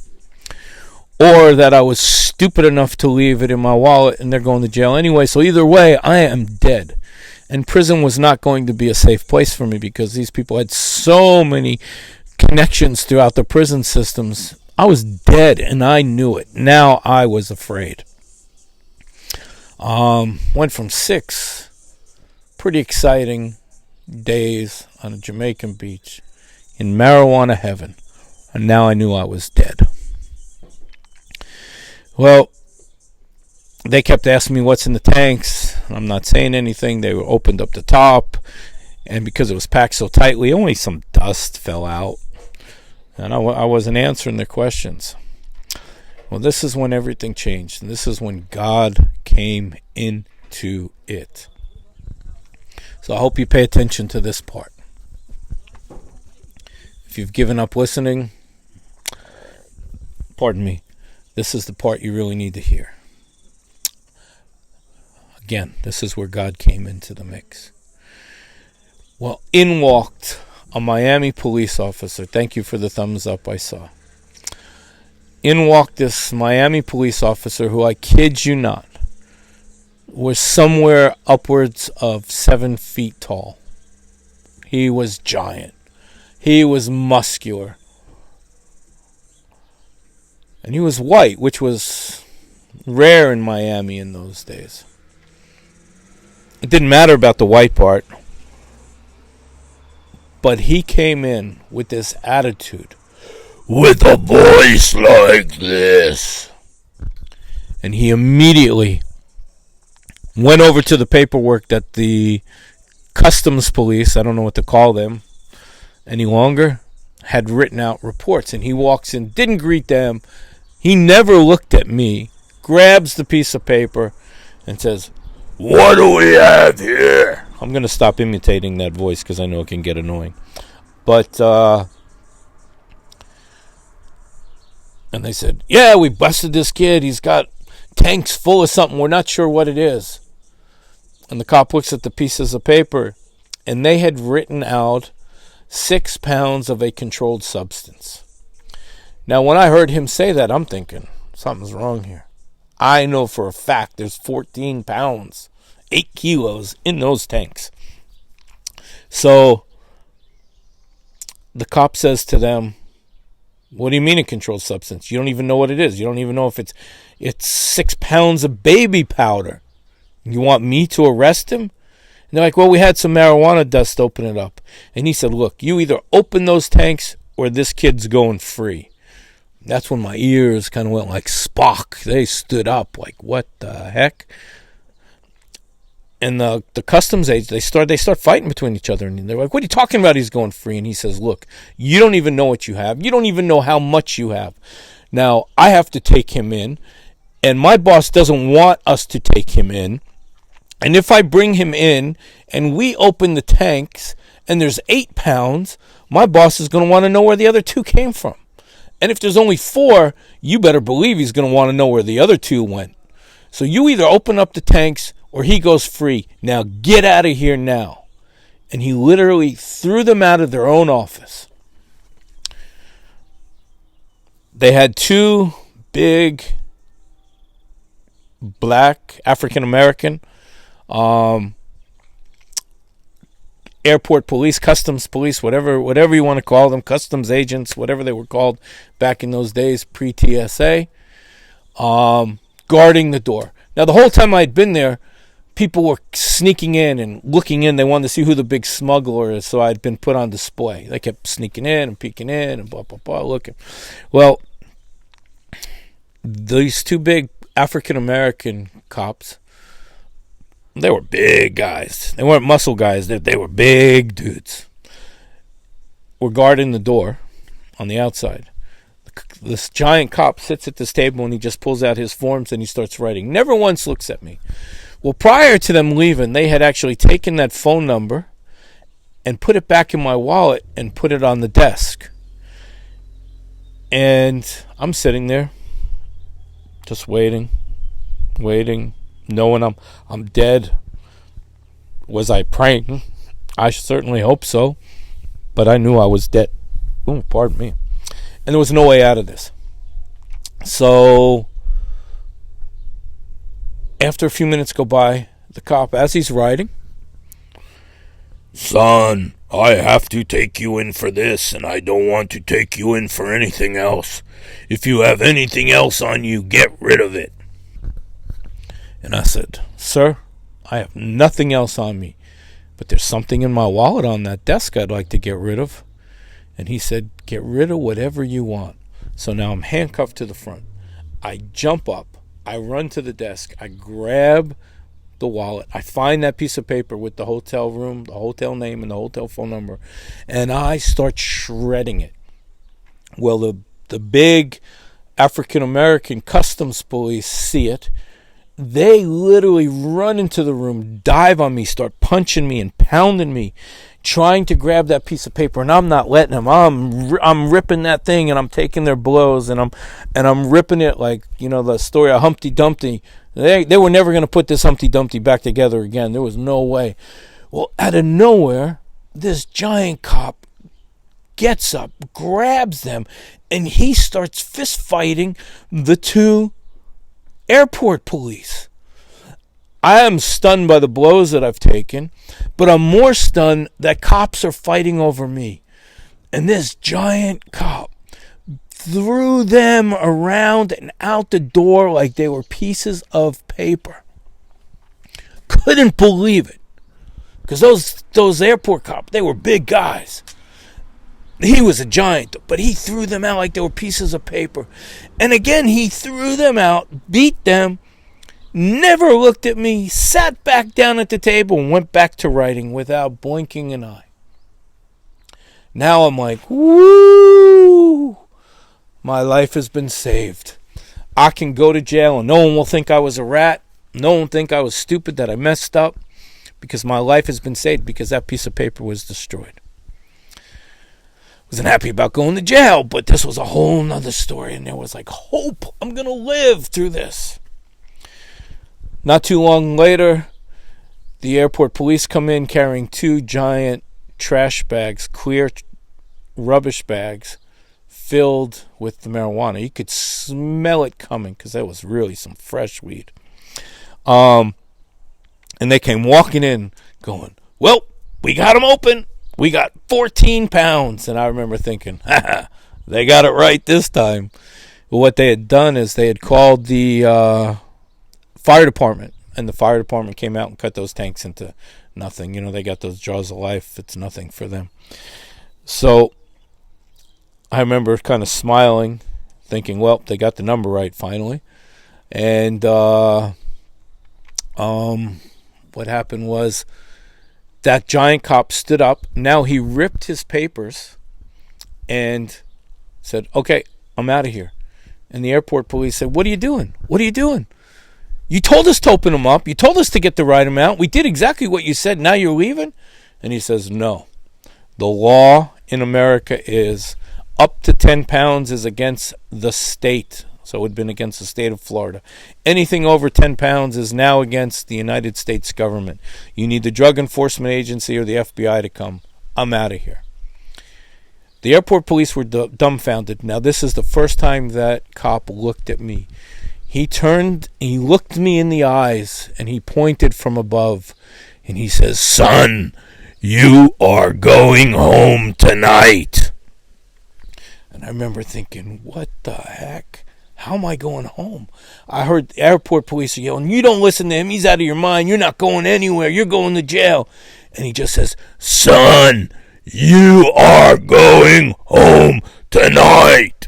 or that I was stupid enough to leave it in my wallet and they're going to jail anyway. So either way, I am dead. And prison was not going to be a safe place for me, because these people had so many connections throughout the prison systems. I was dead, and I knew it. Now I was afraid. Went from 6 pretty exciting days on a Jamaican beach in marijuana heaven, and now I knew I was dead. Well, they kept asking me what's in the tanks. I'm not saying anything. They were opened up the top, and because it was packed so tightly, only some dust fell out, and I wasn't answering their questions. Well, this is when everything changed, and this is when God came into it. So I hope you pay attention to this part. If you've given up listening, pardon me, this is the part you really need to hear. Again, this is where God came into the mix. Well, in walked a Miami police officer. Thank you for the thumbs up I saw. In walked this Miami police officer who, I kid you not, was somewhere upwards of 7 feet tall. He was giant. He was muscular. And he was white, which was rare in Miami in those days. It didn't matter about the white part. But he came in with this attitude, with a voice like this. And he immediately went over to the paperwork that the customs police, I don't know what to call them any longer, had written out reports. And he walks in, didn't greet them. He never looked at me, grabs the piece of paper and says, "What do we have here?" I'm going to stop imitating that voice because I know it can get annoying. But, and they said, "Yeah, we busted this kid. He's got tanks full of something. We're not sure what it is." And the cop looks at the pieces of paper, and they had written out 6 pounds of a controlled substance. Now, when I heard him say that, I'm thinking, something's wrong here. I know for a fact there's 14 pounds, 8 kilos in those tanks. So the cop says to them, "What do you mean a controlled substance? You don't even know what it is. You don't even know if it's 6 pounds of baby powder. You want me to arrest him?" And they're like, "Well, we had some marijuana dust, open it up." And he said, "Look, you either open those tanks or this kid's going free." That's when my ears kind of went like Spock. They stood up like, what the heck? And the customs agents, they start fighting between each other. And they're like, "What are you talking about? He's going free." And he says, "Look, you don't even know what you have. You don't even know how much you have. Now, I have to take him in. And my boss doesn't want us to take him in. And if I bring him in and we open the tanks and there's 8 pounds, my boss is going to want to know where the other 2 came from. And if there's only 4, you better believe he's going to want to know where the other 2 went. So you either open up the tanks or he goes free. Now get out of here now." And he literally threw them out of their own office. They had 2 big black African-American airport police, customs police, whatever you want to call them, customs agents, whatever they were called back in those days, pre-TSA, guarding the door. Now, the whole time I'd been there, people were sneaking in and looking in. They wanted to see who the big smuggler is, so I'd been put on display. They kept sneaking in and peeking in and blah, blah, blah, looking. Well, these two big African-American cops, they were big guys. They weren't muscle guys. They were big dudes. Were guarding the door on the outside. This giant cop sits at this table and he just pulls out his forms and he starts writing. Never once looks at me. Well, prior to them leaving, they had actually taken that phone number and put it back in my wallet and put it on the desk. And I'm sitting there just waiting, knowing I'm dead. Was I praying? I certainly hope so. But I knew I was dead. Oh, pardon me. And there was no way out of this. So after a few minutes go by, the cop, as he's writing, "Son, I have to take you in for this, and I don't want to take you in for anything else. If you have anything else on you, get rid of it." And I said, "Sir, I have nothing else on me, but there's something in my wallet on that desk I'd like to get rid of." And he said, "Get rid of whatever you want." So now I'm handcuffed to the front. I jump up. I run to the desk. I grab the wallet. I find that piece of paper with the hotel room, the hotel name, and the hotel phone number. And I start shredding it. Well, the big African-American customs police see it. They literally run into the room, dive on me, start punching me and pounding me, trying to grab that piece of paper, and I'm not letting them. I'm ripping that thing, and I'm taking their blows, and I'm ripping it like, the story of Humpty Dumpty. They were never going to put this Humpty Dumpty back together again. There was no way. Well, out of nowhere, this giant cop gets up, grabs them, and he starts fist fighting the two airport police. I am stunned by the blows that I've taken, but I'm more stunned that cops are fighting over me. And this giant cop threw them around and out the door like they were pieces of paper. Couldn't believe it. Because those airport cops, they were big guys. He was a giant, but he threw them out like they were pieces of paper. And again, he threw them out, beat them, never looked at me, sat back down at the table, and went back to writing without blinking an eye. Now I'm like, woo! My life has been saved. I can go to jail, and no one will think I was a rat. No one will think I was stupid, that I messed up, because my life has been saved, because that piece of paper was destroyed. Wasn't happy about going to jail, but this was a whole nother story, and there was like hope. I'm going to live through this. Not too long later, the airport police come in carrying two giant trash bags, clear rubbish bags, filled with the marijuana. You could smell it coming because that was really some fresh weed. And they came walking in going, "Well, we got them open. We got 14 pounds. And I remember thinking, they got it right this time. But what they had done is they had called the fire department. And the fire department came out and cut those tanks into nothing. They got those jaws of life. It's nothing for them. So I remember kind of smiling, thinking, well, they got the number right finally. And what happened was, that giant cop stood up. Now he ripped his papers and said, "Okay, I'm out of here." And the airport police said, "What are you doing? What are you doing? You told us to open them up. You told us to get the right amount. We did exactly what you said. Now you're leaving?" And he says, "No. The law in America is up to 10 pounds is against the state." So it would have been against the state of Florida. Anything over 10 pounds is now against the United States government. You need the Drug Enforcement Agency or the FBI to come. I'm out of here. The airport police were dumbfounded. Now, this is the first time that cop looked at me. He turned, he looked me in the eyes, and he pointed from above. And he says, "Son, you are going home tonight." And I remember thinking, what the heck? How am I going home? I heard the airport police are yelling, you don't listen to him. He's out of your mind. You're not going anywhere. You're going to jail. And he just says, son, you are going home tonight.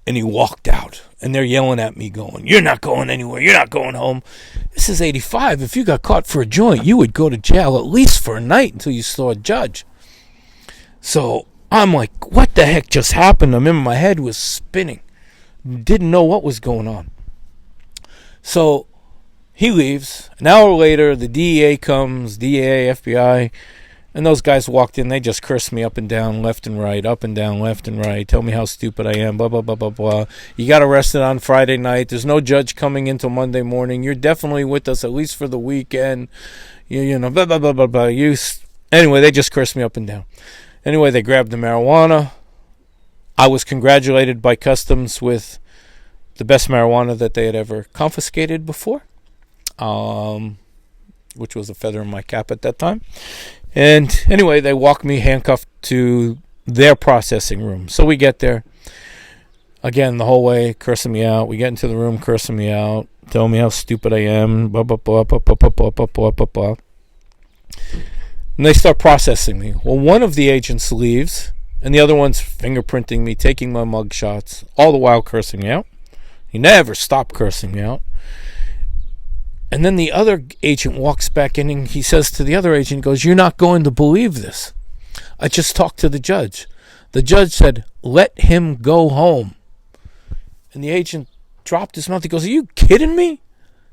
And he walked out. And they're yelling at me going, you're not going anywhere. You're not going home. This is 85. If you got caught for a joint, you would go to jail at least for a night until you saw a judge. So I'm like, what the heck just happened? I remember my head was spinning. Didn't know what was going on. So he leaves. An hour later, the DEA comes, DEA, FBI, and those guys walked in. They just cursed me up and down, left and right, up and down, left and right, tell me how stupid I am, blah, blah, blah, blah, blah. You got arrested on Friday night. There's no judge coming until Monday morning. You're definitely with us, at least for the weekend. You know, blah, blah, blah, blah, blah. Anyway, they just cursed me up and down. Anyway, they grabbed the marijuana. I was congratulated by customs with the best marijuana that they had ever confiscated before, which was a feather in my cap at that time. And anyway, they walked me handcuffed to their processing room. So we get there. Again, the whole way, cursing me out. We get into the room, cursing me out, telling me how stupid I am, blah, blah, blah, blah, blah, blah, blah, blah, blah, blah, blah. And they start processing me. Well, one of the agents leaves, and the other one's fingerprinting me, taking my mug shots, all the while cursing me out. He never stopped cursing me out. And then the other agent walks back in, and he says to the other agent, goes, you're not going to believe this. I just talked to the judge. The judge said, let him go home. And the agent dropped his mouth. He goes, are you kidding me?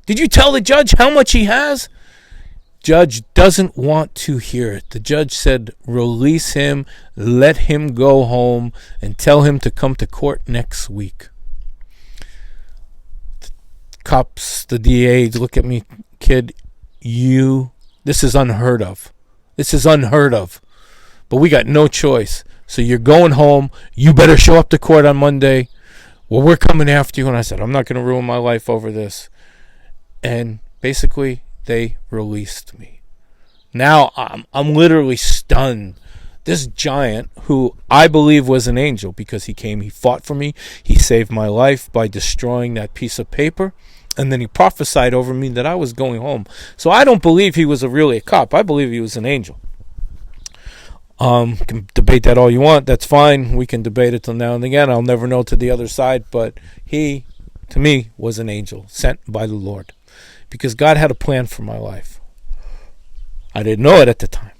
Did you tell the judge how much he has? Judge doesn't want to hear it. The judge said, release him, let him go home, and tell him to come to court next week. The cops, the DA, look at me, kid, this is unheard of. This is unheard of. But we got no choice. So you're going home. You better show up to court on Monday. Well, we're coming after you. And I said, I'm not going to ruin my life over this. And basically, they released me. Now I'm literally stunned. This giant, who I believe was an angel, because he came, he fought for me, he saved my life by destroying that piece of paper, and then he prophesied over me that I was going home. So I don't believe he was really a cop. I believe he was an angel. Can debate that all you want. That's fine. We can debate it till now and again. I'll never know to the other side, but he, to me, was an angel sent by the Lord. Because God had a plan for my life. I didn't know it at the time.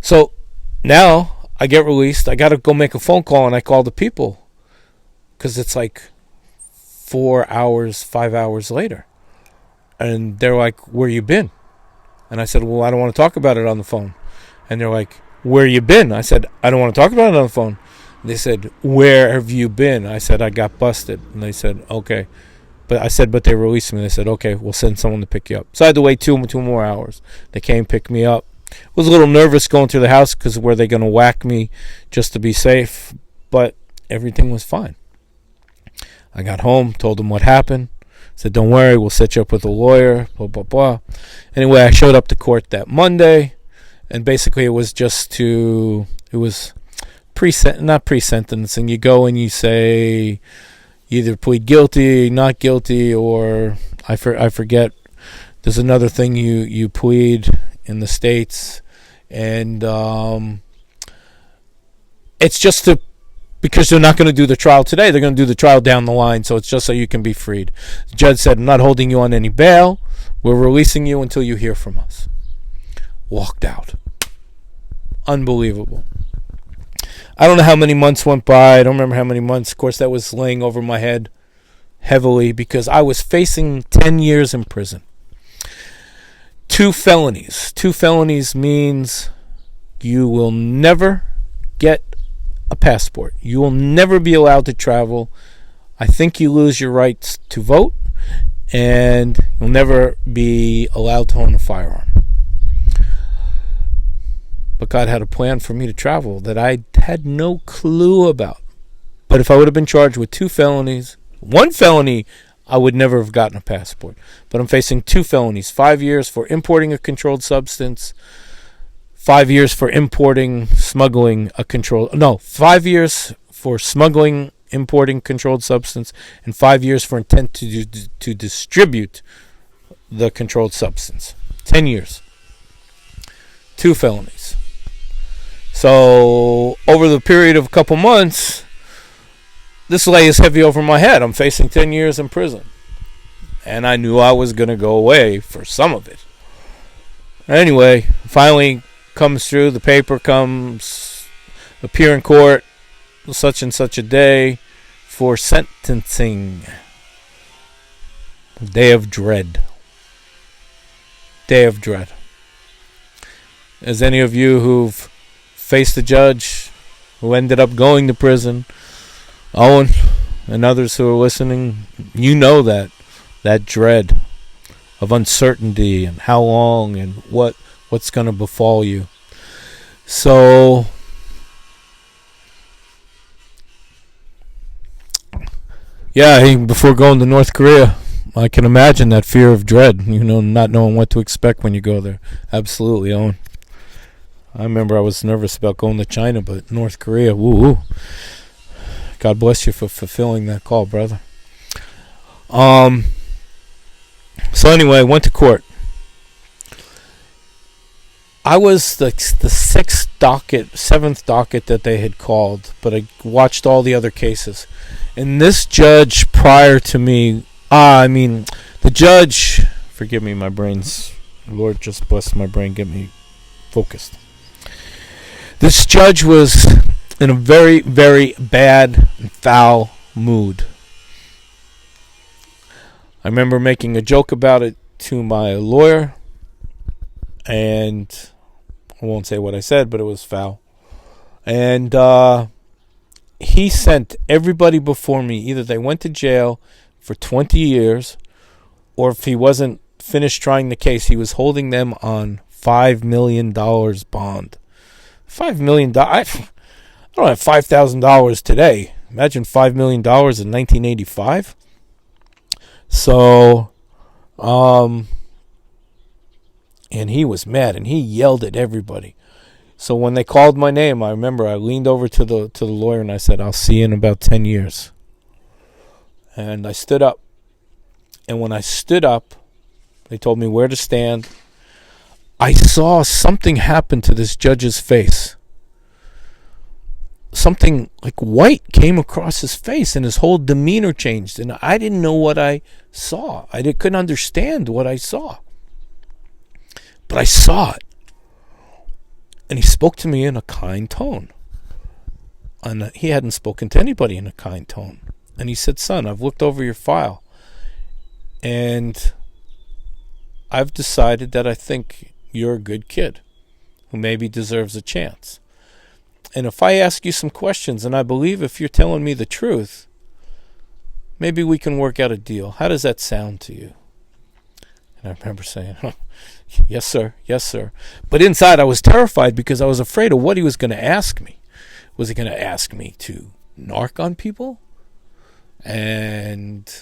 So now I get released. I got to go make a phone call, and I call the people. Because it's like 4 hours, 5 hours later. And they're like, where you been? And I said, well, I don't want to talk about it on the phone. And they're like, where you been? I said, I don't want to talk about it on the phone. They said, where have you been? I said, I got busted. And they said, okay. But I said, but they released me. They said, okay, we'll send someone to pick you up. So I had to wait two more hours. They came, picked me up. Was a little nervous going through the house because were they going to whack me just to be safe? But everything was fine. I got home, told them what happened. Said, don't worry, we'll set you up with a lawyer, blah, blah, blah. Anyway, I showed up to court that Monday. And basically it was not pre-sentencing. You go and you say, either plead guilty, not guilty, or I forget. There's another thing you plead in the States, and it's just because they're not going to do the trial today. They're going to do the trial down the line, so it's just so you can be freed. The judge said, I'm not holding you on any bail. We're releasing you until you hear from us. Walked out. Unbelievable. I don't know how many months went by. I don't remember how many months. Of course, that was laying over my head heavily because I was facing 10 years in prison. 2 felonies. 2 felonies means you will never get a passport. You will never be allowed to travel. I think you lose your rights to vote, and you'll never be allowed to own a firearm. But God had a plan for me to travel that I had no clue about. But if I would have been charged with 2 felonies, 1 felony, I would never have gotten a passport. But I'm facing 2 felonies. 5 years for importing a controlled substance. 5 years for smuggling a controlled... No, 5 years for smuggling importing controlled substance, and 5 years for intent to distribute the controlled substance. 10 years. 2 felonies. So over the period of a couple months, this lays heavy over my head. I'm facing 10 years in prison. And I knew I was going to go away for some of it. Anyway, finally comes through. The paper comes. Appear in court such and such a day for sentencing. Day of dread. Day of dread. As any of you who've faced a judge who ended up going to prison, Owen and others who are listening, you know that dread of uncertainty and how long and what's going to befall you. So yeah, before going to North Korea, I can imagine that fear of dread, not knowing what to expect when you go there. Absolutely, Owen. I remember I was nervous about going to China, but North Korea, woo-hoo. God bless you for fulfilling that call, brother. So anyway, I went to court. I was the seventh docket that they had called, but I watched all the other cases. And this judge prior to me, the judge, forgive me, my brain's, Lord just bless my brain, get me focused. This judge was in a very, very bad and foul mood. I remember making a joke about it to my lawyer, and I won't say what I said, but it was foul. And he sent everybody before me, either they went to jail for 20 years, or if he wasn't finished trying the case, he was holding them on $5 million bond. $5 million. I don't have $5,000 today. Imagine $5 million in 1985. So, and he was mad, and he yelled at everybody. So when they called my name, I remember I leaned over to the lawyer and I said, "I'll see you in about 10 years." And I stood up. And when I stood up, they told me where to stand. I saw something happen to this judge's face. Something like white came across his face, and his whole demeanor changed. And I didn't know what I saw. I couldn't understand what I saw. But I saw it. And he spoke to me in a kind tone. And he hadn't spoken to anybody in a kind tone. And he said, "Son, I've looked over your file. And I've decided that I think you're a good kid who maybe deserves a chance. And if I ask you some questions, and I believe if you're telling me the truth, maybe we can work out a deal. How does that sound to you?" And I remember saying, "Yes, sir. Yes, sir." But inside I was terrified because I was afraid of what he was going to ask me. Was he going to ask me to narc on people? And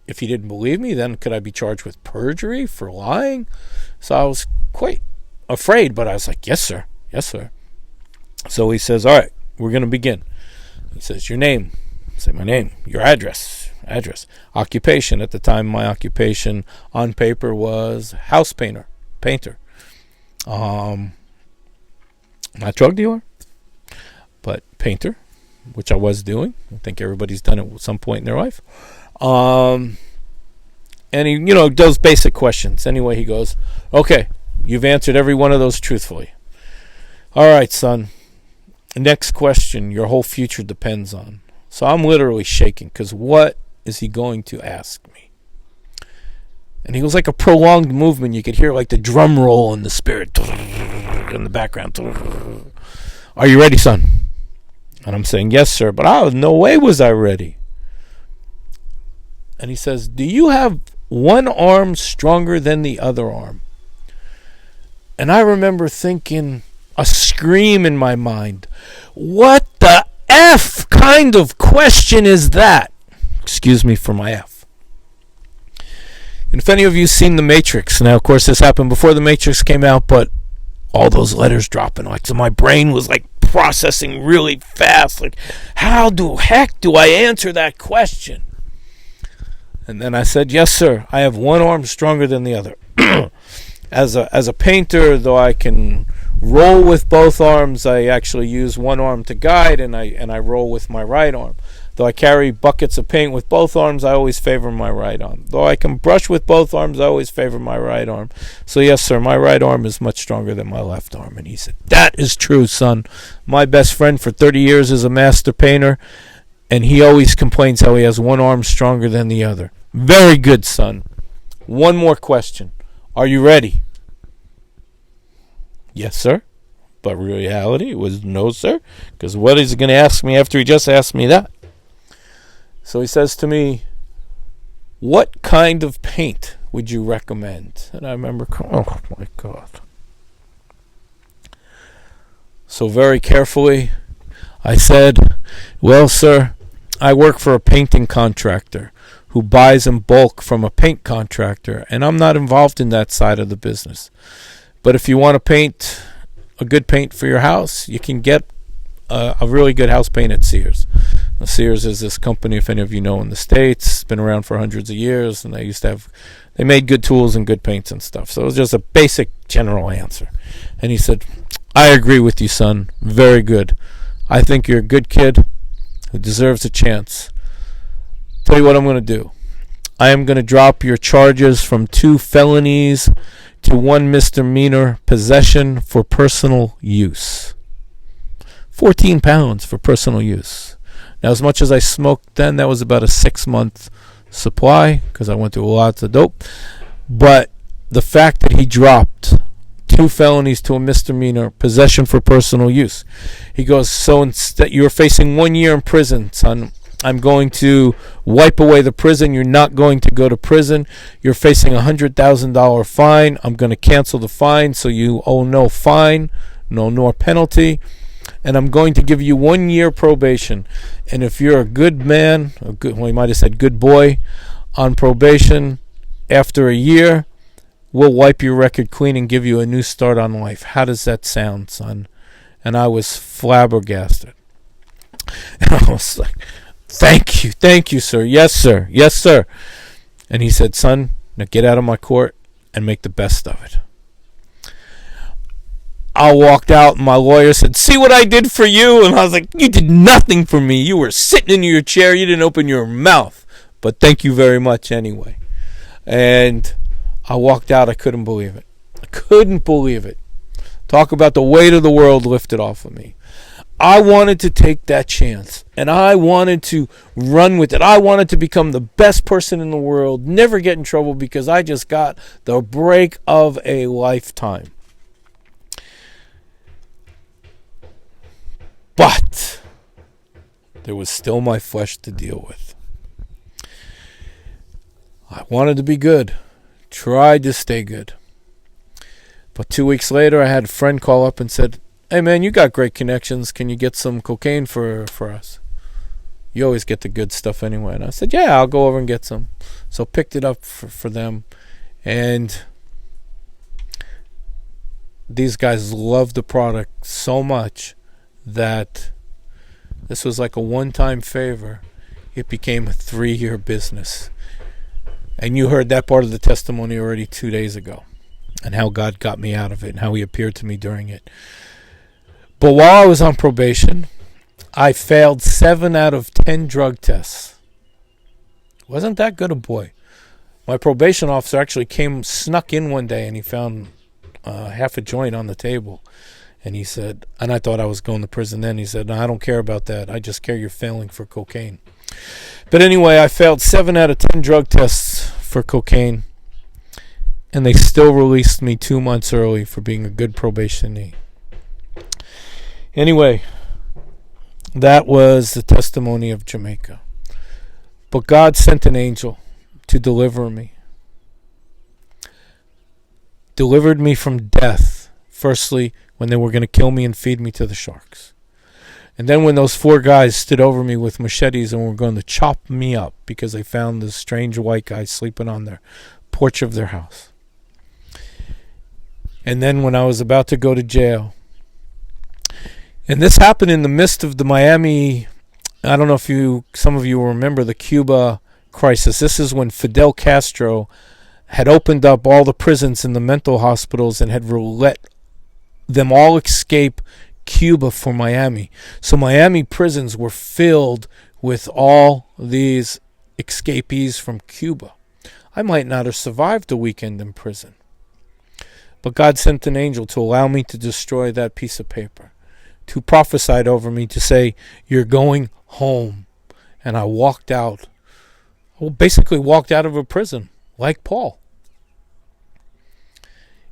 if he didn't believe me, then could I be charged with perjury for lying? So I was quite afraid, but I was like, "Yes, sir. Yes, sir." So he says, "All right, we're going to begin." He says, "Your name." I say, "My name." "Your address." Occupation. At the time, my occupation on paper was house painter. Not drug dealer, but painter, which I was doing. I think everybody's done it at some point in their life. And he, does basic questions. Anyway, he goes, "Okay, you've answered every one of those truthfully. All right, son. Next question, your whole future depends on." So I'm literally shaking because what is he going to ask me? And he was like a prolonged movement. You could hear like the drum roll in the spirit in the background. "Are you ready, son?" And I'm saying, "Yes, sir." But no way was I ready. And he says, "Do you have one arm stronger than the other arm?" And I remember thinking, a scream in my mind, what the F kind of question is that? Excuse me for my F. And if any of you seen The Matrix, now of course this happened before The Matrix came out, but all those letters dropping, so my brain was like, processing really fast. Like, how the heck do I answer that question? And then I said, yes, sir. I have one arm stronger than the other. As a painter, though I can roll with both arms, I actually use one arm to guide, and I roll with my right arm. Though I carry buckets of paint with both arms, I always favor my right arm. Though I can brush with both arms, I always favor my right arm. So yes, sir, my right arm is much stronger than my left arm. And he said, that is true, son. My best friend for 30 years is a master painter, and he always complains how he has one arm stronger than the other. Very good, son. One more question. Are you ready? Yes, sir. But reality was no, sir. Because what is he going to ask me after he just asked me that? So he says to me, what kind of paint would you recommend? And I remember, oh my God. So very carefully, I said, well, sir, I work for a painting contractor who buys in bulk from a paint contractor, and I'm not involved in that side of the business. But if you want to paint a good paint for your house, you can get a really good house paint at Sears. Now, Sears is this company, if any of you know, in the States. It's been around for hundreds of years, and they made good tools and good paints and stuff. So it was just a basic general answer. And he said, I agree with you, son. Very good. I think you're a good kid who deserves a chance. Tell you what I'm going to do. I am going to drop your charges from 2 felonies to 1 misdemeanor, possession for personal use. 14 pounds for personal use. Now, as much as I smoked then, that was about a 6-month supply because I went through lots of dope. But the fact that he dropped 2 felonies to a misdemeanor, possession for personal use. He goes, so instead you're facing 1 year in prison, son. I'm going to wipe away the prison. You're not going to go to prison. You're facing a $100,000 fine. I'm going to cancel the fine so you owe no fine, nor penalty. And I'm going to give you 1 year probation. And if you're a good man, he might have said good boy, on probation, after a year, we'll wipe your record clean and give you a new start on life. How does that sound, son? And I was flabbergasted. And I was like, thank you, sir. Yes, sir. Yes, sir. And he said, son, now get out of my court and make the best of it. I walked out and my lawyer said, see what I did for you? And I was like, you did nothing for me. You were sitting in your chair. You didn't open your mouth. But thank you very much anyway. And I walked out. I couldn't believe it. I couldn't believe it. Talk about the weight of the world lifted off of me. I wanted to take that chance, and I wanted to run with it. I wanted to become the best person in the world, never get in trouble because I just got the break of a lifetime. But there was still my flesh to deal with. I wanted to be good, tried to stay good. But 2 weeks later, I had a friend call up and said, hey man, you got great connections. Can you get some cocaine for us? You always get the good stuff anyway. And I said, yeah, I'll go over and get some. So picked it up for them. And these guys loved the product so much that this was like a one-time favor. It became a 3-year business. And you heard that part of the testimony already 2 days ago. And how God got me out of it and how he appeared to me during it. But while I was on probation, I failed 7 out of 10 drug tests. Wasn't that good a boy? My probation officer actually snuck in one day, and he found half a joint on the table. And he said, and I thought I was going to prison then. He said, no, I don't care about that. I just care you're failing for cocaine. But anyway, I failed 7 out of 10 drug tests for cocaine. And they still released me 2 months early for being a good probationee. Anyway, that was the testimony of Jamaica. But God sent an angel to deliver me. Delivered me from death. Firstly, when they were going to kill me and feed me to the sharks. And then when those 4 guys stood over me with machetes and were going to chop me up because they found this strange white guy sleeping on their porch of their house. And then when I was about to go to jail, And this happened in the midst of the Miami, I don't know if some of you will remember the Cuba crisis. This is when Fidel Castro had opened up all the prisons and the mental hospitals and had let them all escape Cuba for Miami. So Miami prisons were filled with all these escapees from Cuba. I might not have survived a weekend in prison. But God sent an angel to allow me to destroy that piece of paper, to prophesy over me, to say, you're going home. And I walked out. Basically walked out of a prison, like Paul.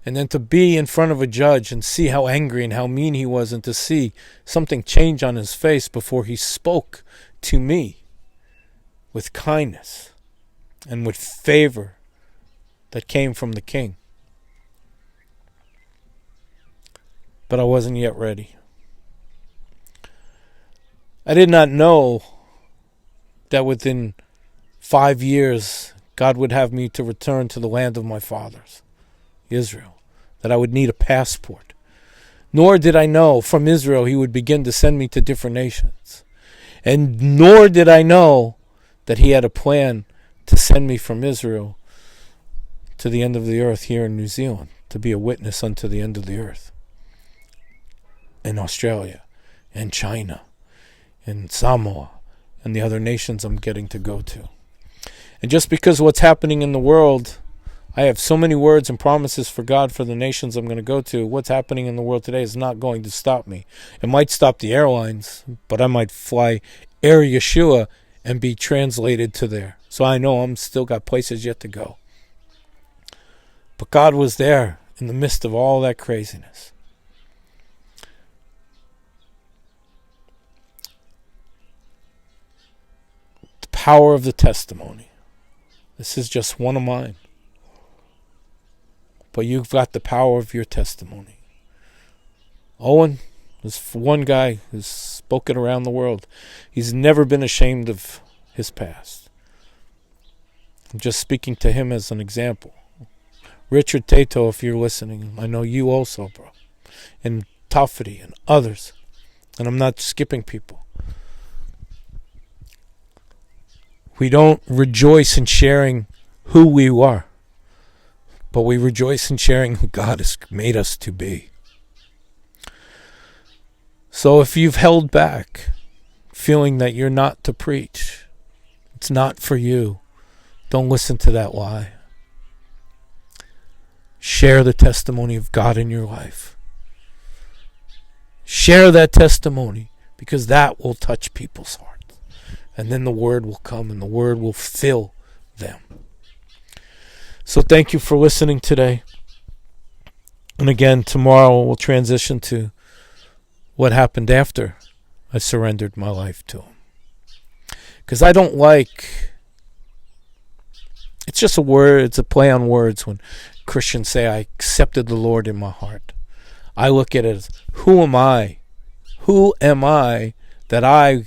And then to be in front of a judge and see how angry and how mean he was, and to see something change on his face before he spoke to me with kindness and with favor that came from the king. But I wasn't yet ready. I did not know that within 5 years God would have me to return to the land of my fathers, Israel, that I would need a passport. Nor did I know from Israel he would begin to send me to different nations. And nor did I know that he had a plan to send me from Israel to the end of the earth here in New Zealand, to be a witness unto the end of the earth. In Australia, and China, and Samoa, and the other nations I'm getting to go to. And just because of what's happening in the world, I have so many words and promises for God for the nations I'm going to go to. What's happening in the world today is not going to stop me. It might stop the airlines, but I might fly Air Yeshua and be translated to there. So I know I'm still got places yet to go. But God was there in the midst of all that craziness. The power of the testimony. This is just one of mine. But you've got the power of your testimony. Owen is one guy who's spoken around the world. He's never been ashamed of his past. I'm just speaking to him as an example. Richard Tato, if you're listening, I know you also, bro. And Tafri and others. And I'm not skipping people. We don't rejoice in sharing who we are, but we rejoice in sharing who God has made us to be. So if you've held back, feeling that you're not to preach, it's not for you, don't listen to that lie. Share the testimony of God in your life. Share that testimony, because that will touch people's hearts. And then the word will come and the word will fill them. So thank you for listening today. And again, tomorrow we'll transition to what happened after I surrendered my life to him. Because I don't like, it's just a word, it's a play on words when Christians say, I accepted the Lord in my heart. I look at it as, who am I? Who am I that I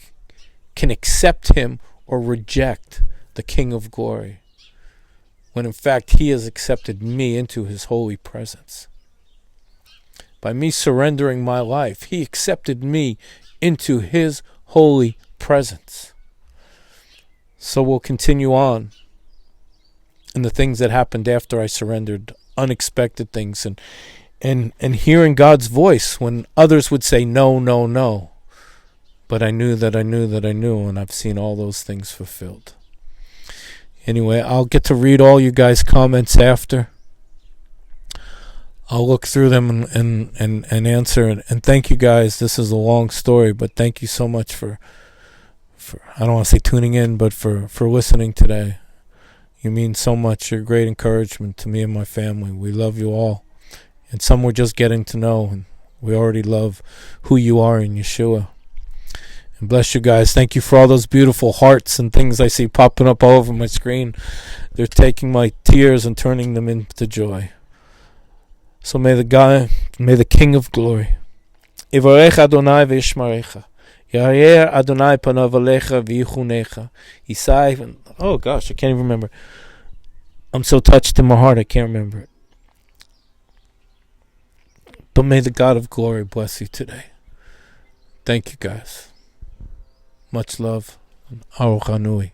can accept him or reject the King of Glory, when in fact he has accepted me into his holy presence? By me surrendering my life, he accepted me into his holy presence. So we'll continue on in the things that happened after I surrendered, unexpected things, and hearing God's voice when others would say no, no, no. But I knew that I knew that I knew, and I've seen all those things fulfilled. Anyway, I'll get to read all you guys' comments after. I'll look through them and answer. And thank you guys. This is a long story, but thank you so much for I don't want to say tuning in, but for listening today. You mean so much. You're a great encouragement to me and my family. We love you all. And some we're just getting to know, and we already love who you are in Yeshua. And bless you guys. Thank you for all those beautiful hearts and things I see popping up all over my screen. They're taking my tears and turning them into joy. So may the King of Glory, Yivarech Adonai v'yishmarecha, Yair Adonai panav alecha v'yichunecha, Yisai. Oh gosh, I can't even remember. I'm so touched in my heart, I can't remember it. But may the God of glory bless you today. Thank you guys. Much love. Aruch Hanui.